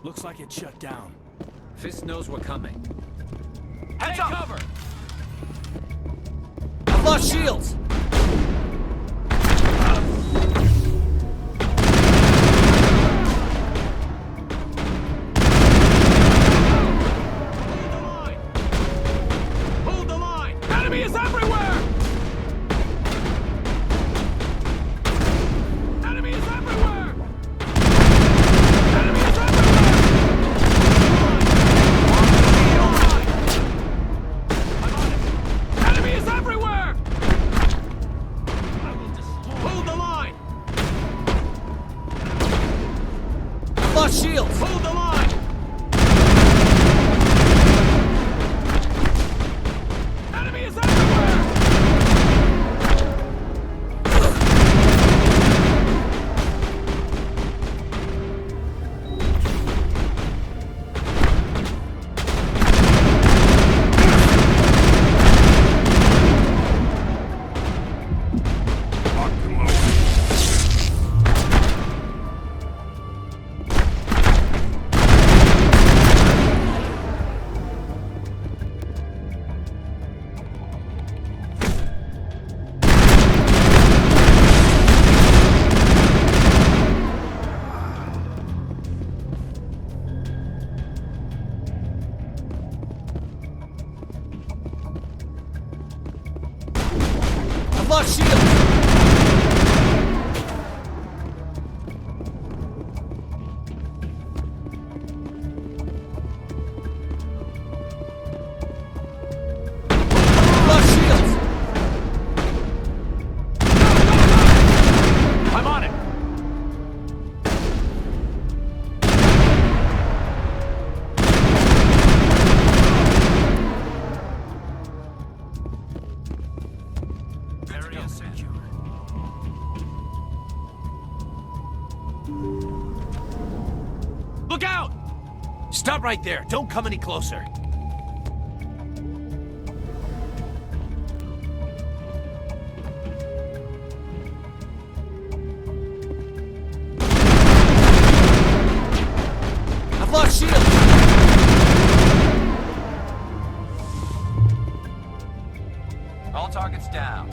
Looks like it's shut down. Fist knows we're coming. Heads up! Cover! I've lost shields! Hold the line! Enemy is everywhere! Enemy is everywhere! Enemy is everywhere! Enemy is everywhere! Hold the line! Lost shields! Hold the line! Enemy is everywhere! I've lost shields! Look out! Stop right there. Don't come any closer. I've lost shields! All targets down.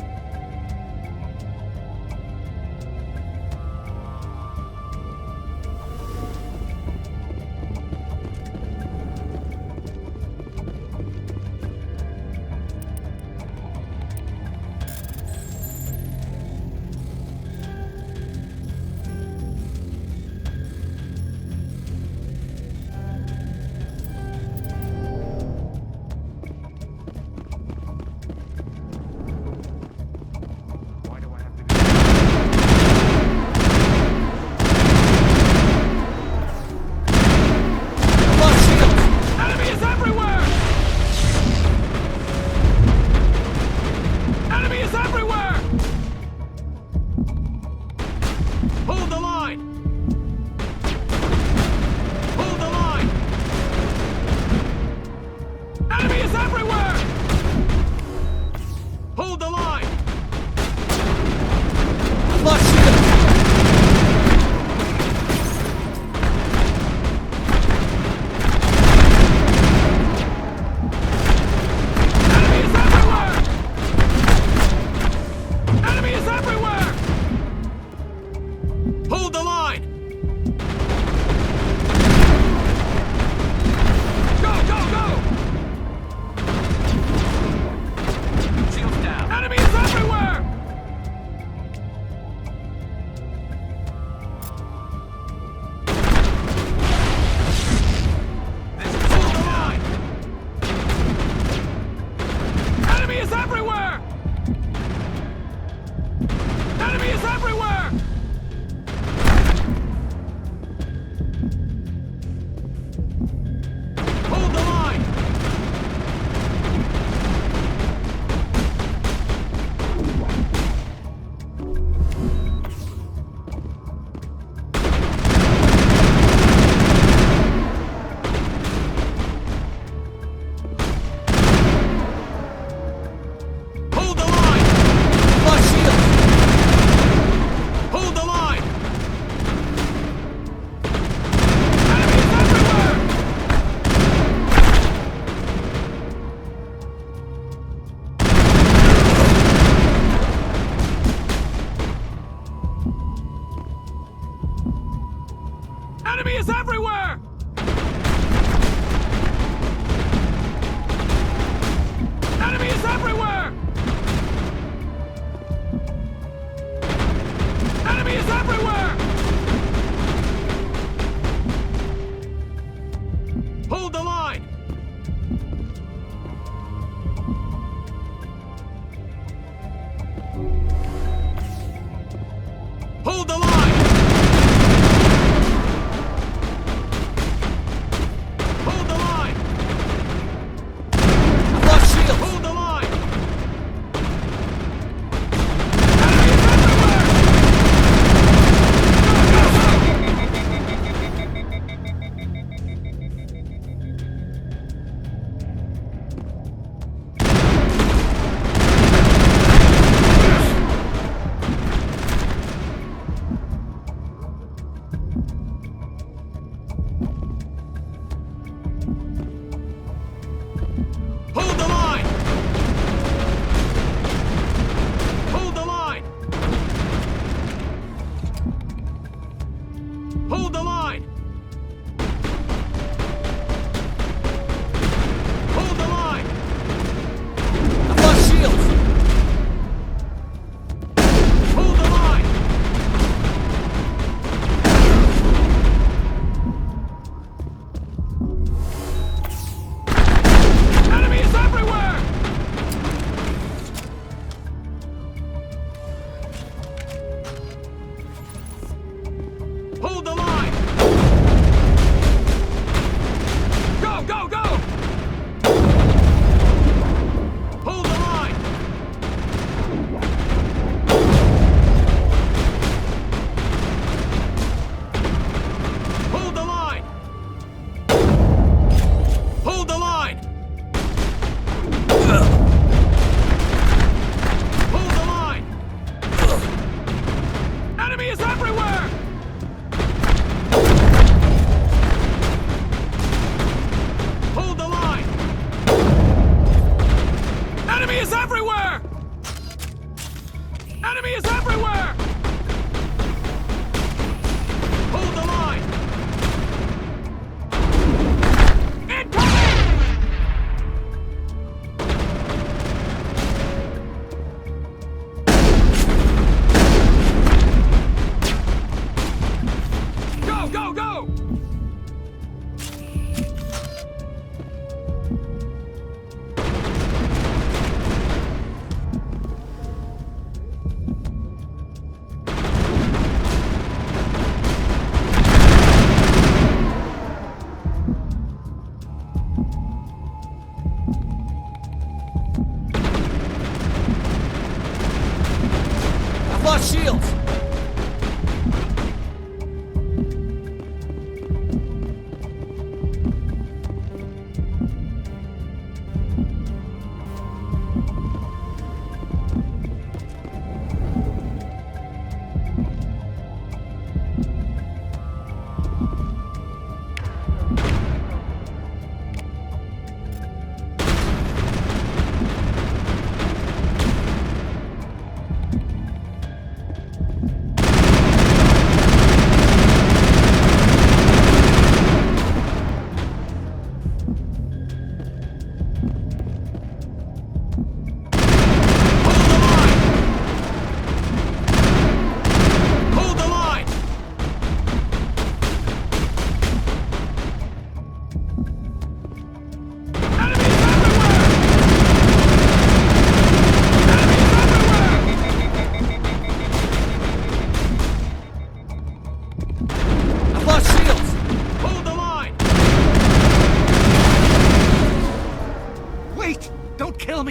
lost shields!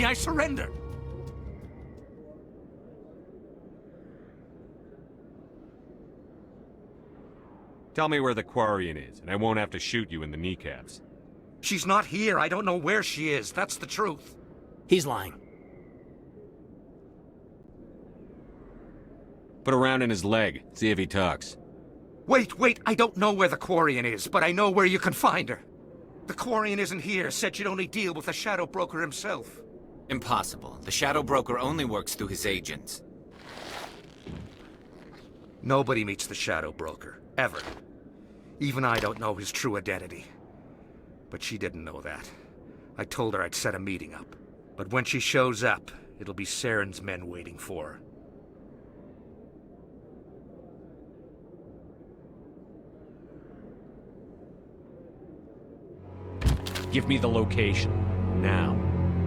I surrender! Tell me where the Quarian is, and I won't have to shoot you in the kneecaps. She's not here. I don't know where she is. That's the truth. He's lying. Put a round in his leg, see if he talks. Wait, I don't know where the Quarian is, but I know where you can find her. The Quarian isn't here. Said you'd only deal with the Shadow Broker himself. Impossible. The Shadow Broker only works through his agents. Nobody meets the Shadow Broker, ever. Even I don't know his true identity. But she didn't know that. I told her I'd set a meeting up. But when she shows up, it'll be Saren's men waiting for her. Give me the location. Now.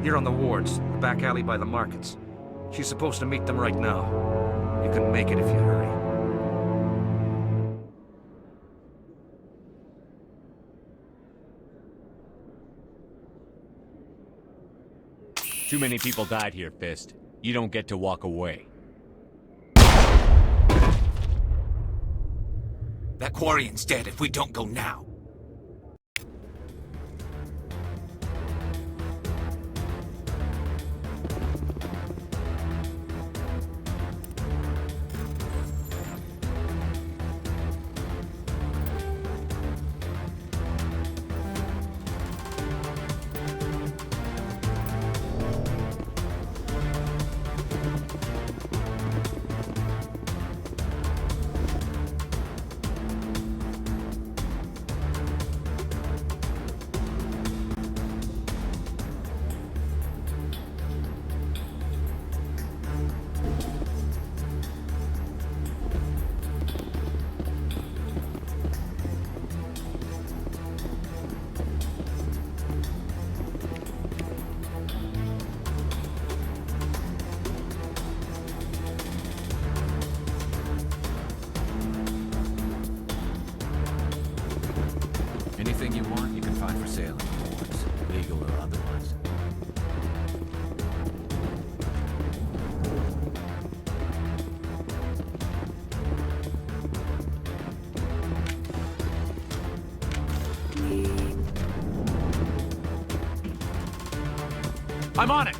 Here on the wards, the back alley by the markets. She's supposed to meet them right now. You can make it if you hurry. Too many people died here, Fist. You don't get to walk away. That Quarian's dead if we don't go now. Anything you want, you can find for sale in the wards, legal or otherwise. I'm on it!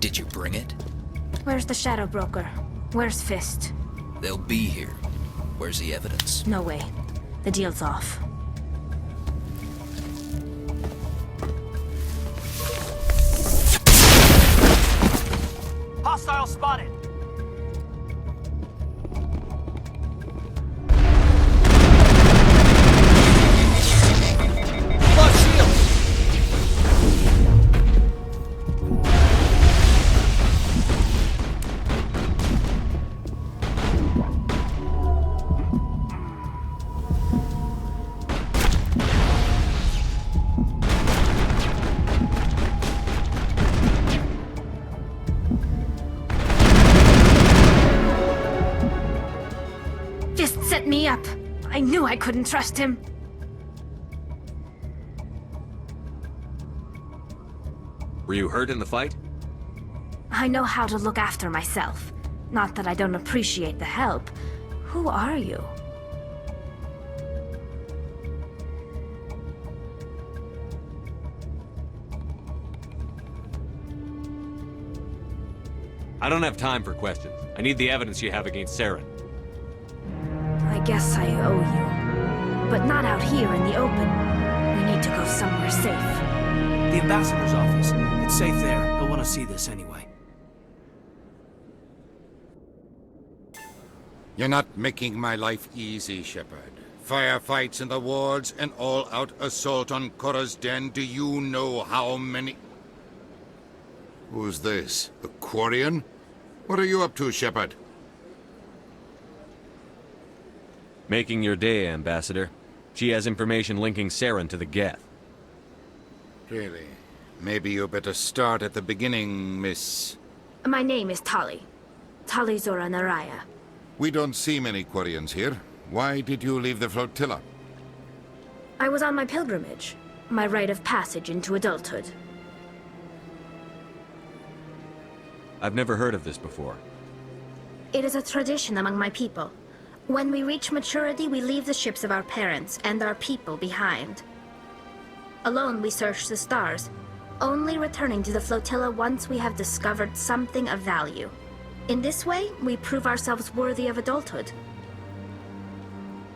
Did you bring it? Where's the Shadow Broker? Where's Fist? They'll be here. Where's the evidence? No way. The deal's off. Hostile spotted! Me up. I knew I couldn't trust him. Were you hurt in the fight? I know how to look after myself. Not that I don't appreciate the help. Who are you? I don't have time for questions. I need the evidence you have against Saren. I guess I owe you. But not out here in the open. We need to go somewhere safe. The ambassador's office. It's safe there. He'll want to see this anyway. You're not making my life easy, Shepard. Firefights in the wards, an all-out assault on Korra's den. Do you know how many... Who's this? The Quarian? What are you up to, Shepard? Making your day, Ambassador. She has information linking Saren to the Geth. Really? Maybe you better start at the beginning, Miss... My name is Tali. Tali Zora Naraya. We don't see many Quarians here. Why did you leave the flotilla? I was on my pilgrimage. My rite of passage into adulthood. I've never heard of this before. It is a tradition among my people. When we reach maturity, we leave the ships of our parents and our people behind. Alone, we search the stars, only returning to the flotilla once we have discovered something of value. In this way, we prove ourselves worthy of adulthood.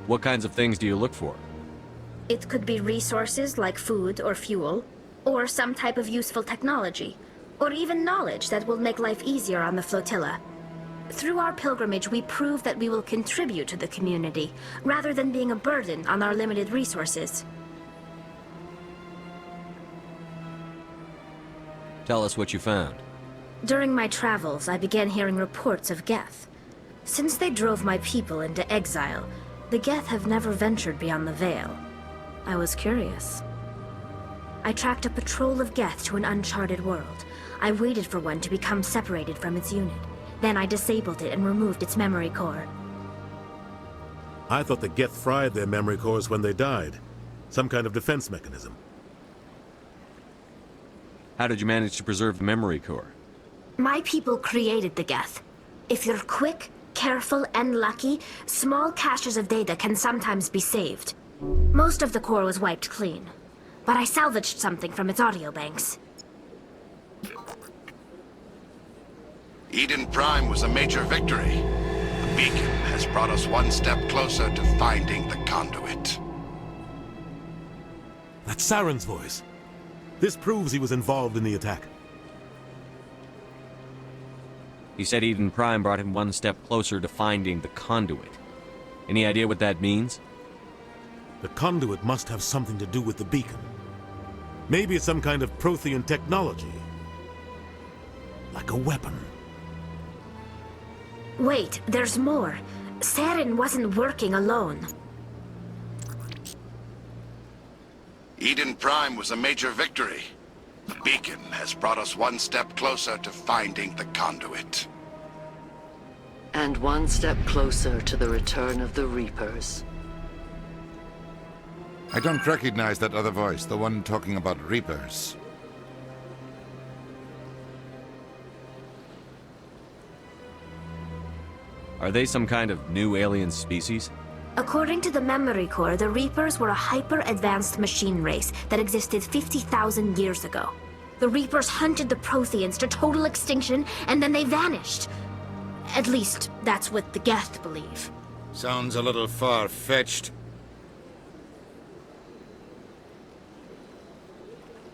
What kinds of things do you look for? It could be resources like food or fuel, or some type of useful technology, or even knowledge that will make life easier on the flotilla. Through our pilgrimage, we prove that we will contribute to the community, rather than being a burden on our limited resources. Tell us what you found. During my travels, I began hearing reports of Geth. Since they drove my people into exile, the Geth have never ventured beyond the Veil. I was curious. I tracked a patrol of Geth to an uncharted world. I waited for one to become separated from its unit. Then I disabled it and removed its memory core. I thought the Geth fried their memory cores when they died. Some kind of defense mechanism. How did you manage to preserve the memory core? My people created the Geth. If you're quick, careful, and lucky, small caches of data can sometimes be saved. Most of the core was wiped clean, but I salvaged something from its audio banks. Eden Prime was a major victory. The beacon has brought us one step closer to finding the conduit. That's Saren's voice. This proves he was involved in the attack. He said Eden Prime brought him one step closer to finding the conduit. Any idea what that means? The conduit must have something to do with the beacon. Maybe it's some kind of Prothean technology. Like a weapon. Wait, there's more. Saren wasn't working alone. Eden Prime was a major victory. The beacon has brought us one step closer to finding the conduit. And one step closer to the return of the Reapers. I don't recognize that other voice, the one talking about Reapers. Are they some kind of new alien species? According to the memory core, the Reapers were a hyper-advanced machine race that existed 50,000 years ago. The Reapers hunted the Protheans to total extinction, and then they vanished. At least, that's what the Geth believe. Sounds a little far-fetched.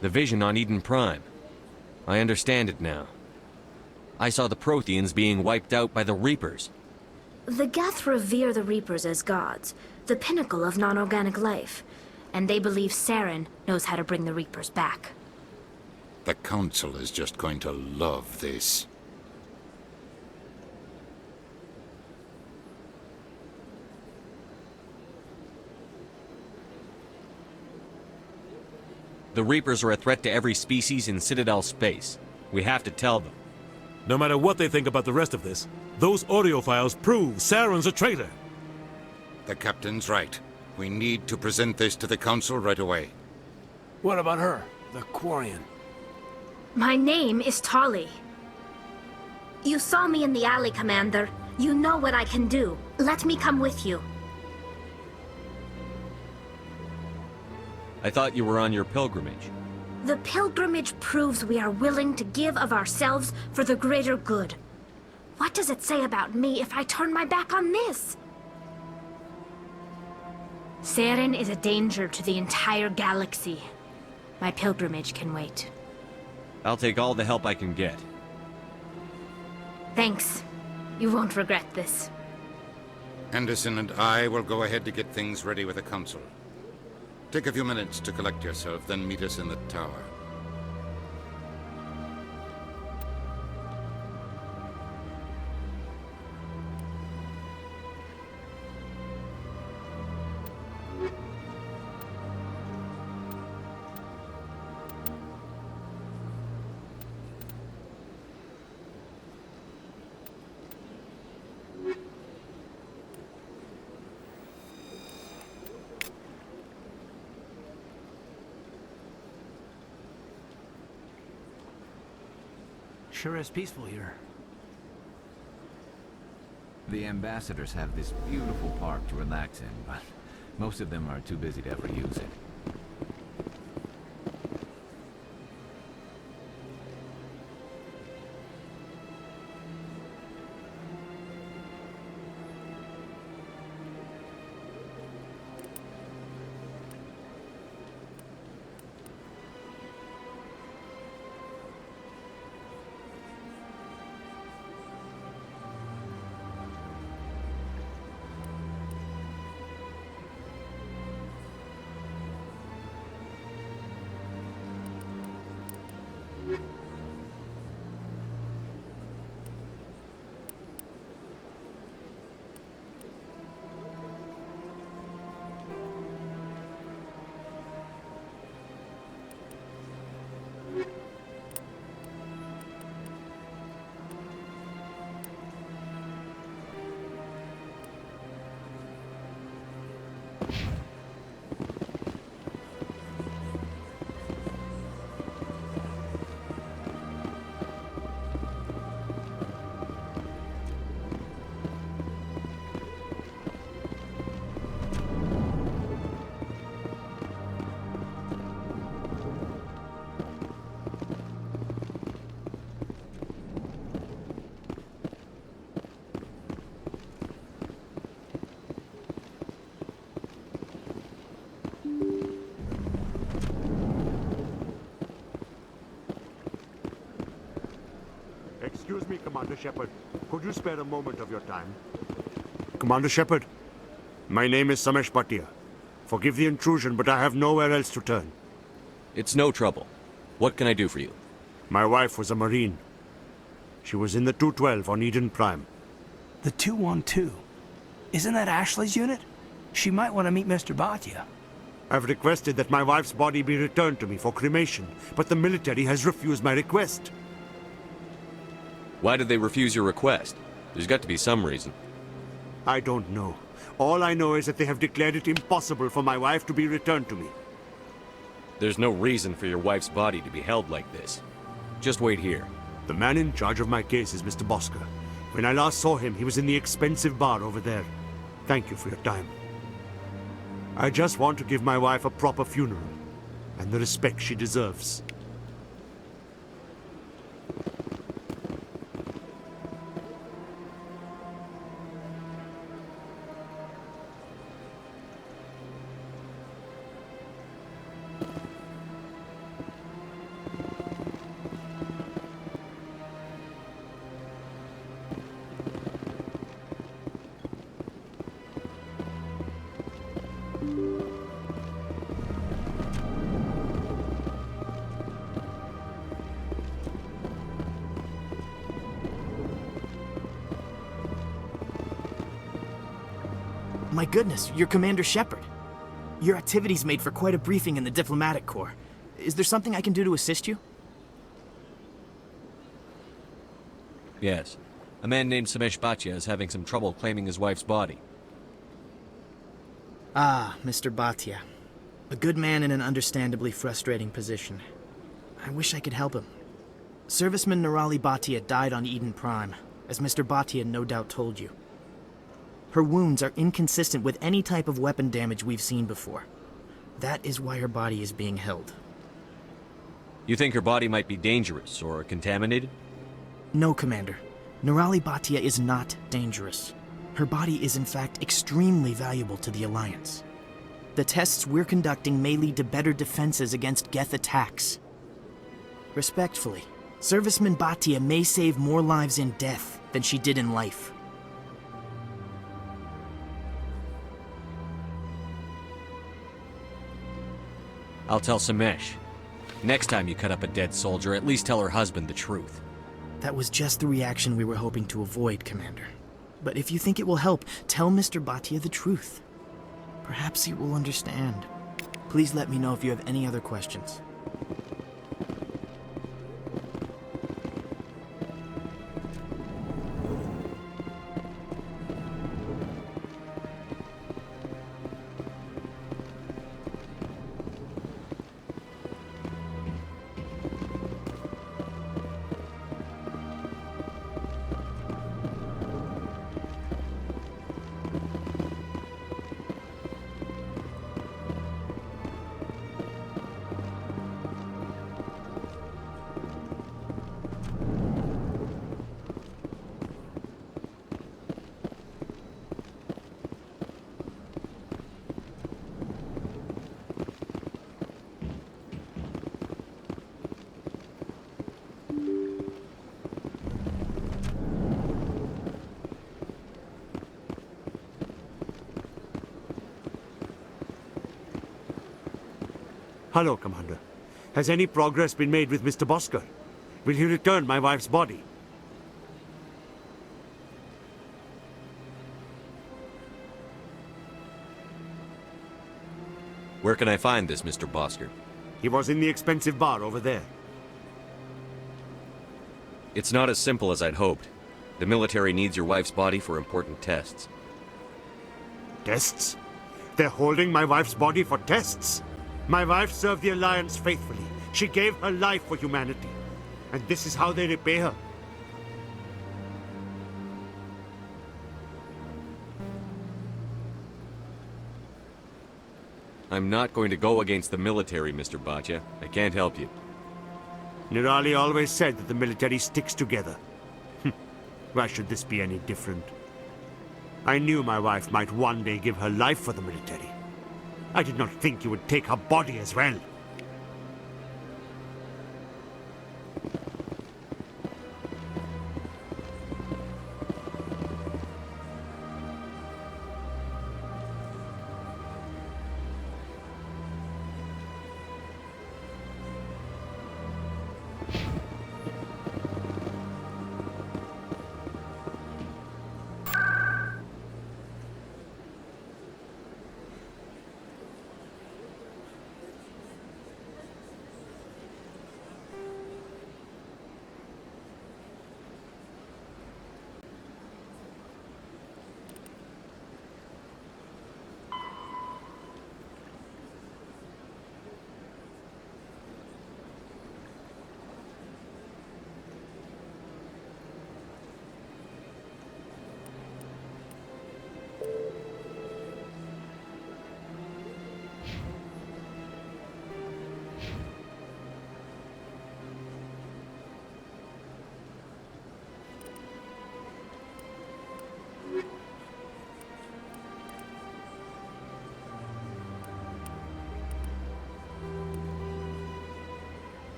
The vision on Eden Prime. I understand it now. I saw the Protheans being wiped out by the Reapers. The Geth revere the Reapers as gods, the pinnacle of non-organic life. And they believe Saren knows how to bring the Reapers back. The Council is just going to love this. The Reapers are a threat to every species in Citadel space. We have to tell them. No matter what they think about the rest of this, those audio files prove Saren's a traitor. The Captain's right. We need to present this to the Council right away. What about her, the Quarian? My name is Tali. You saw me in the alley, Commander. You know what I can do. Let me come with you. I thought you were on your pilgrimage. The pilgrimage proves we are willing to give of ourselves for the greater good. What does it say about me if I turn my back on this? Saren is a danger to the entire galaxy. My pilgrimage can wait. I'll take all the help I can get. Thanks. You won't regret this. Anderson and I will go ahead to get things ready with the Council. Take a few minutes to collect yourself, then meet us in the tower. Sure is peaceful here. The ambassadors have this beautiful park to relax in, but most of them are too busy to ever use it. Excuse me, Commander Shepard. Could you spare a moment of your time? Commander Shepard, my name is Samesh Bhatia. Forgive the intrusion, but I have nowhere else to turn. It's no trouble. What can I do for you? My wife was a Marine. She was in the 212 on Eden Prime. The 212? Isn't that Ashley's unit? She might want to meet Mr. Bhatia. I've requested that my wife's body be returned to me for cremation, but the military has refused my request. Why did they refuse your request? There's got to be some reason. I don't know. All I know is that they have declared it impossible for my wife to be returned to me. There's no reason for your wife's body to be held like this. Just wait here. The man in charge of my case is Mr. Bosker. When I last saw him, he was in the expensive bar over there. Thank you for your time. I just want to give my wife a proper funeral, and the respect she deserves. My goodness, you're Commander Shepard. Your activities made for quite a briefing in the diplomatic corps. Is there something I can do to assist you? Yes. A man named Samesh Bhatia is having some trouble claiming his wife's body. Ah, Mr. Bhatia. A good man in an understandably frustrating position. I wish I could help him. Serviceman Nirali Bhatia died on Eden Prime, as Mr. Bhatia no doubt told you. Her wounds are inconsistent with any type of weapon damage we've seen before. That is why her body is being held. You think her body might be dangerous or contaminated? No, Commander. Nirali Bhatia is not dangerous. Her body is in fact extremely valuable to the Alliance. The tests we're conducting may lead to better defenses against Geth attacks. Respectfully, Serviceman Bhatia may save more lives in death than she did in life. I'll tell Samesh. Next time you cut up a dead soldier, at least tell her husband the truth. That was just the reaction we were hoping to avoid, Commander. But if you think it will help, tell Mr. Bhatia the truth. Perhaps he will understand. Please let me know if you have any other questions. Hello, Commander. Has any progress been made with Mr. Bosker? Will he return my wife's body? Where can I find this Mr. Bosker? He was in the expensive bar over there. It's not as simple as I'd hoped. The military needs your wife's body for important tests. Tests? They're holding my wife's body for tests? My wife served the Alliance faithfully. She gave her life for humanity. And this is how they repay her. I'm not going to go against the military, Mr. Bhatia. I can't help you. Nirali always said that the military sticks together. Why should this be any different? I knew my wife might one day give her life for the military. I did not think you would take her body as well.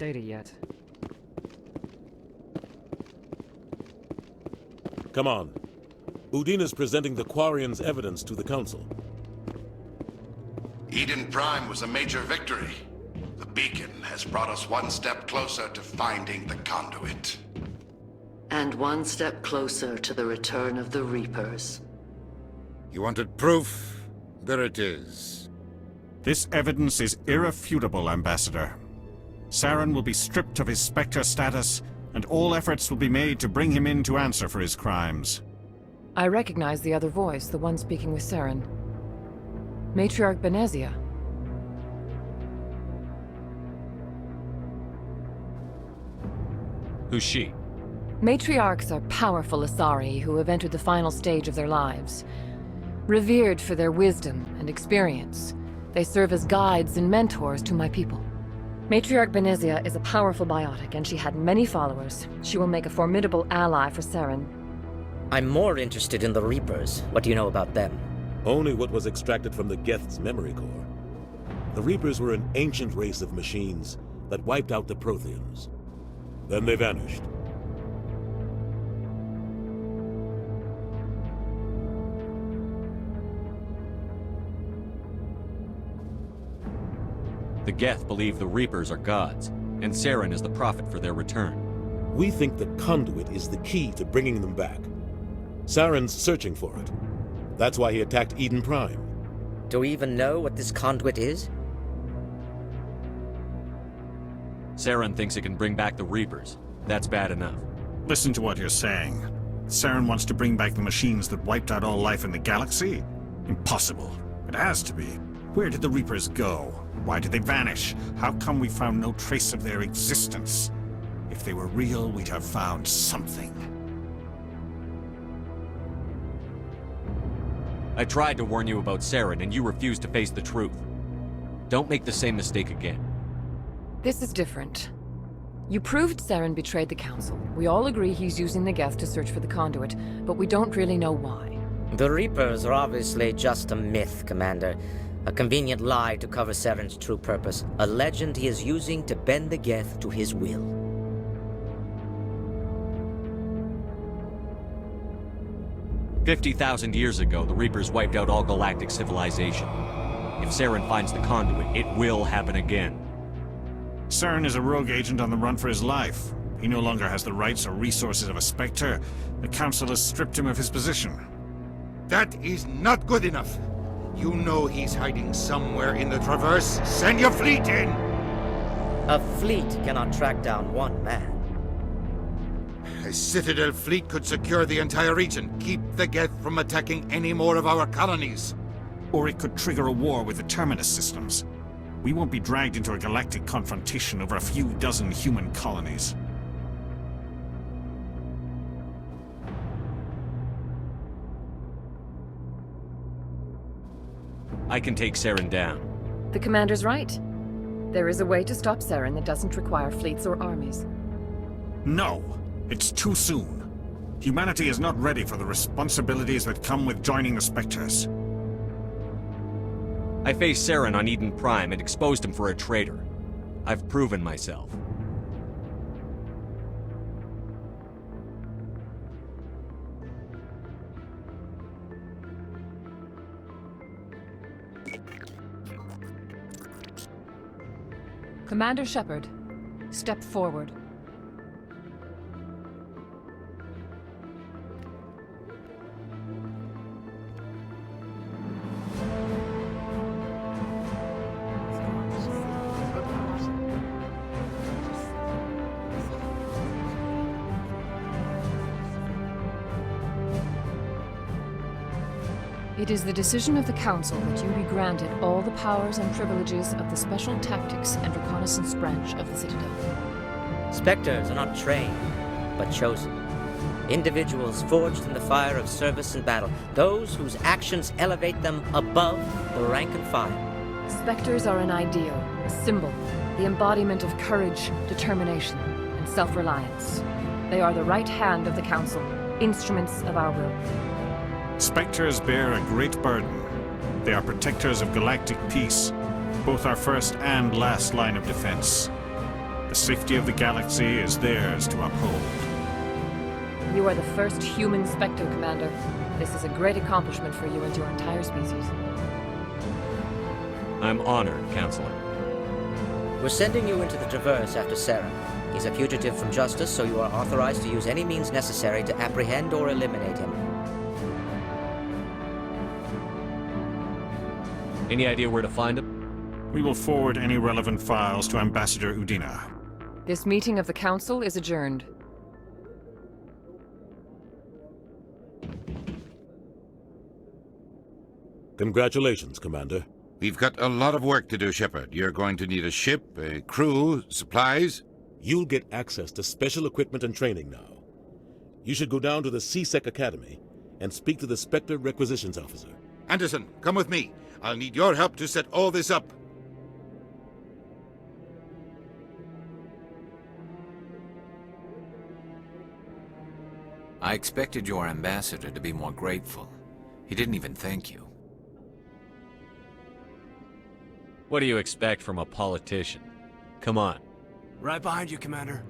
data yet. Come on. Udina's presenting the Quarian's evidence to the Council. Eden Prime was a major victory. The beacon has brought us one step closer to finding the conduit. And one step closer to the return of the Reapers. You wanted proof? There it is. This evidence is irrefutable, Ambassador. Saren will be stripped of his Spectre status, and all efforts will be made to bring him in to answer for his crimes. I recognize the other voice, the one speaking with Saren. Matriarch Benezia. Who's she? Matriarchs are powerful Asari who have entered the final stage of their lives. Revered for their wisdom and experience, they serve as guides and mentors to my people. Matriarch Benezia is a powerful biotic, and she had many followers. She will make a formidable ally for Saren. I'm more interested in the Reapers. What do you know about them? Only what was extracted from the Geth's memory core. The Reapers were an ancient race of machines that wiped out the Protheans. Then they vanished. The Geth believe the Reapers are gods, and Saren is the prophet for their return. We think the conduit is the key to bringing them back. Saren's searching for it. That's why he attacked Eden Prime. Do we even know what this conduit is? Saren thinks it can bring back the Reapers. That's bad enough. Listen to what you're saying. Saren wants to bring back the machines that wiped out all life in the galaxy? Impossible. It has to be. Where did the Reapers go? Why did they vanish? How come we found no trace of their existence? If they were real, we'd have found something. I tried to warn you about Saren, and you refused to face the truth. Don't make the same mistake again. This is different. You proved Saren betrayed the Council. We all agree he's using the Geth to search for the conduit, but we don't really know why. The Reapers are obviously just a myth, Commander. A convenient lie to cover Saren's true purpose. A legend he is using to bend the Geth to his will. "50,000 years ago, the Reapers wiped out all galactic civilization. If Saren finds the conduit, it will happen again. Saren is a rogue agent on the run for his life. He no longer has the rights or resources of a Spectre. The Council has stripped him of his position. That is not good enough. You know he's hiding somewhere in the Traverse. Send your fleet in! A fleet cannot track down one man. A Citadel fleet could secure the entire region, keep the Geth from attacking any more of our colonies. Or it could trigger a war with the Terminus systems. We won't be dragged into a galactic confrontation over a few dozen human colonies. I can take Saren down. The Commander's right. There is a way to stop Saren that doesn't require fleets or armies. No! It's too soon. Humanity is not ready for the responsibilities that come with joining the Spectres. I faced Saren on Eden Prime and exposed him for a traitor. I've proven myself. Commander Shepard, step forward. It is the decision of the Council that you be granted all the powers and privileges of the Special Tactics and Reconnaissance Branch of the Citadel. Spectres are not trained, but chosen. Individuals forged in the fire of service and battle. Those whose actions elevate them above the rank and file. Spectres are an ideal, a symbol, the embodiment of courage, determination, and self-reliance. They are the right hand of the Council, instruments of our will. Spectres bear a great burden. They are protectors of galactic peace, both our first and last line of defense. The safety of the galaxy is theirs to uphold. You are the first human Spectre, Commander. This is a great accomplishment for you and your entire species. I'm honored, Counselor. We're sending you into the Traverse after Saren. He's a fugitive from justice, so you are authorized to use any means necessary to apprehend or eliminate him. Any idea where to find him? We will forward any relevant files to Ambassador Udina. This meeting of the Council is adjourned. Congratulations, Commander. We've got a lot of work to do, Shepard. You're going to need a ship, a crew, supplies. You'll get access to special equipment and training now. You should go down to the C-Sec Academy and speak to the Spectre Requisitions Officer. Anderson, come with me. I'll need your help to set all this up. I expected your ambassador to be more grateful. He didn't even thank you. What do you expect from a politician? Come on. Right behind you, Commander.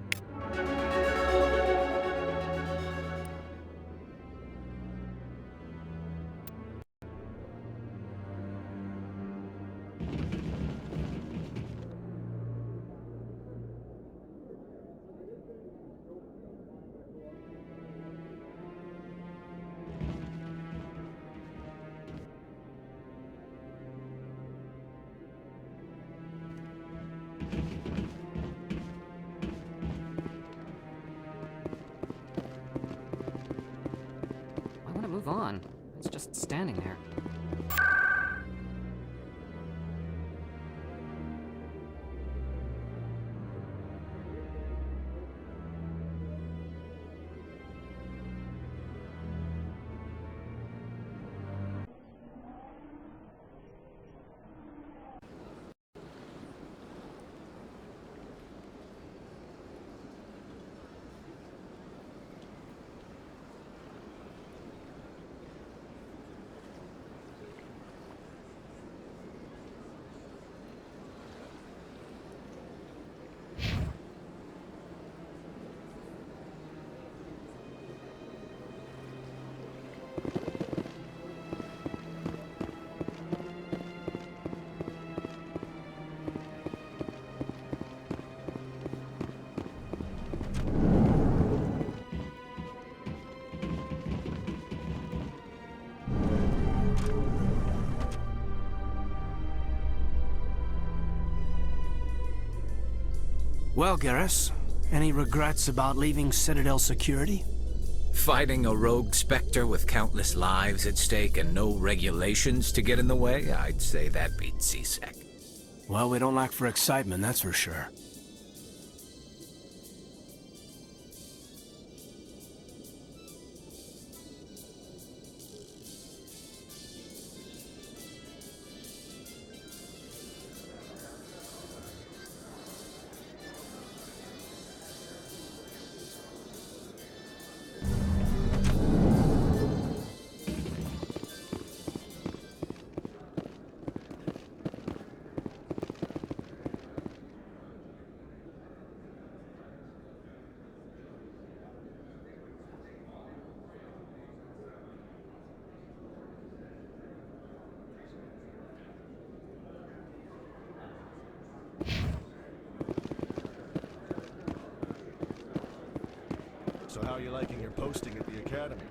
Move on. It's just standing there. Well, Garrus, any regrets about leaving Citadel security? Fighting a rogue Spectre with countless lives at stake and no regulations to get in the way? I'd say that beats C-Sec. Well, we don't lack for excitement, that's for sure. So how are you liking your posting at the Academy?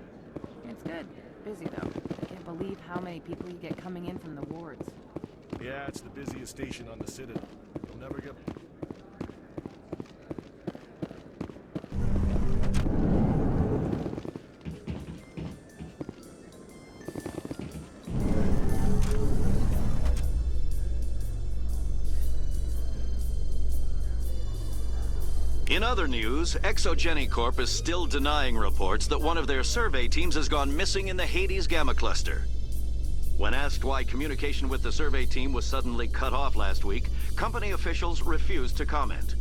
It's good. Busy, though. I can't believe how many people you get coming in from the wards. Yeah, it's the busiest station on the Citadel. You'll never get... In other news, Exogeny Corp is still denying reports that one of their survey teams has gone missing in the Hades Gamma Cluster. When asked why communication with the survey team was suddenly cut off last week, company officials refused to comment.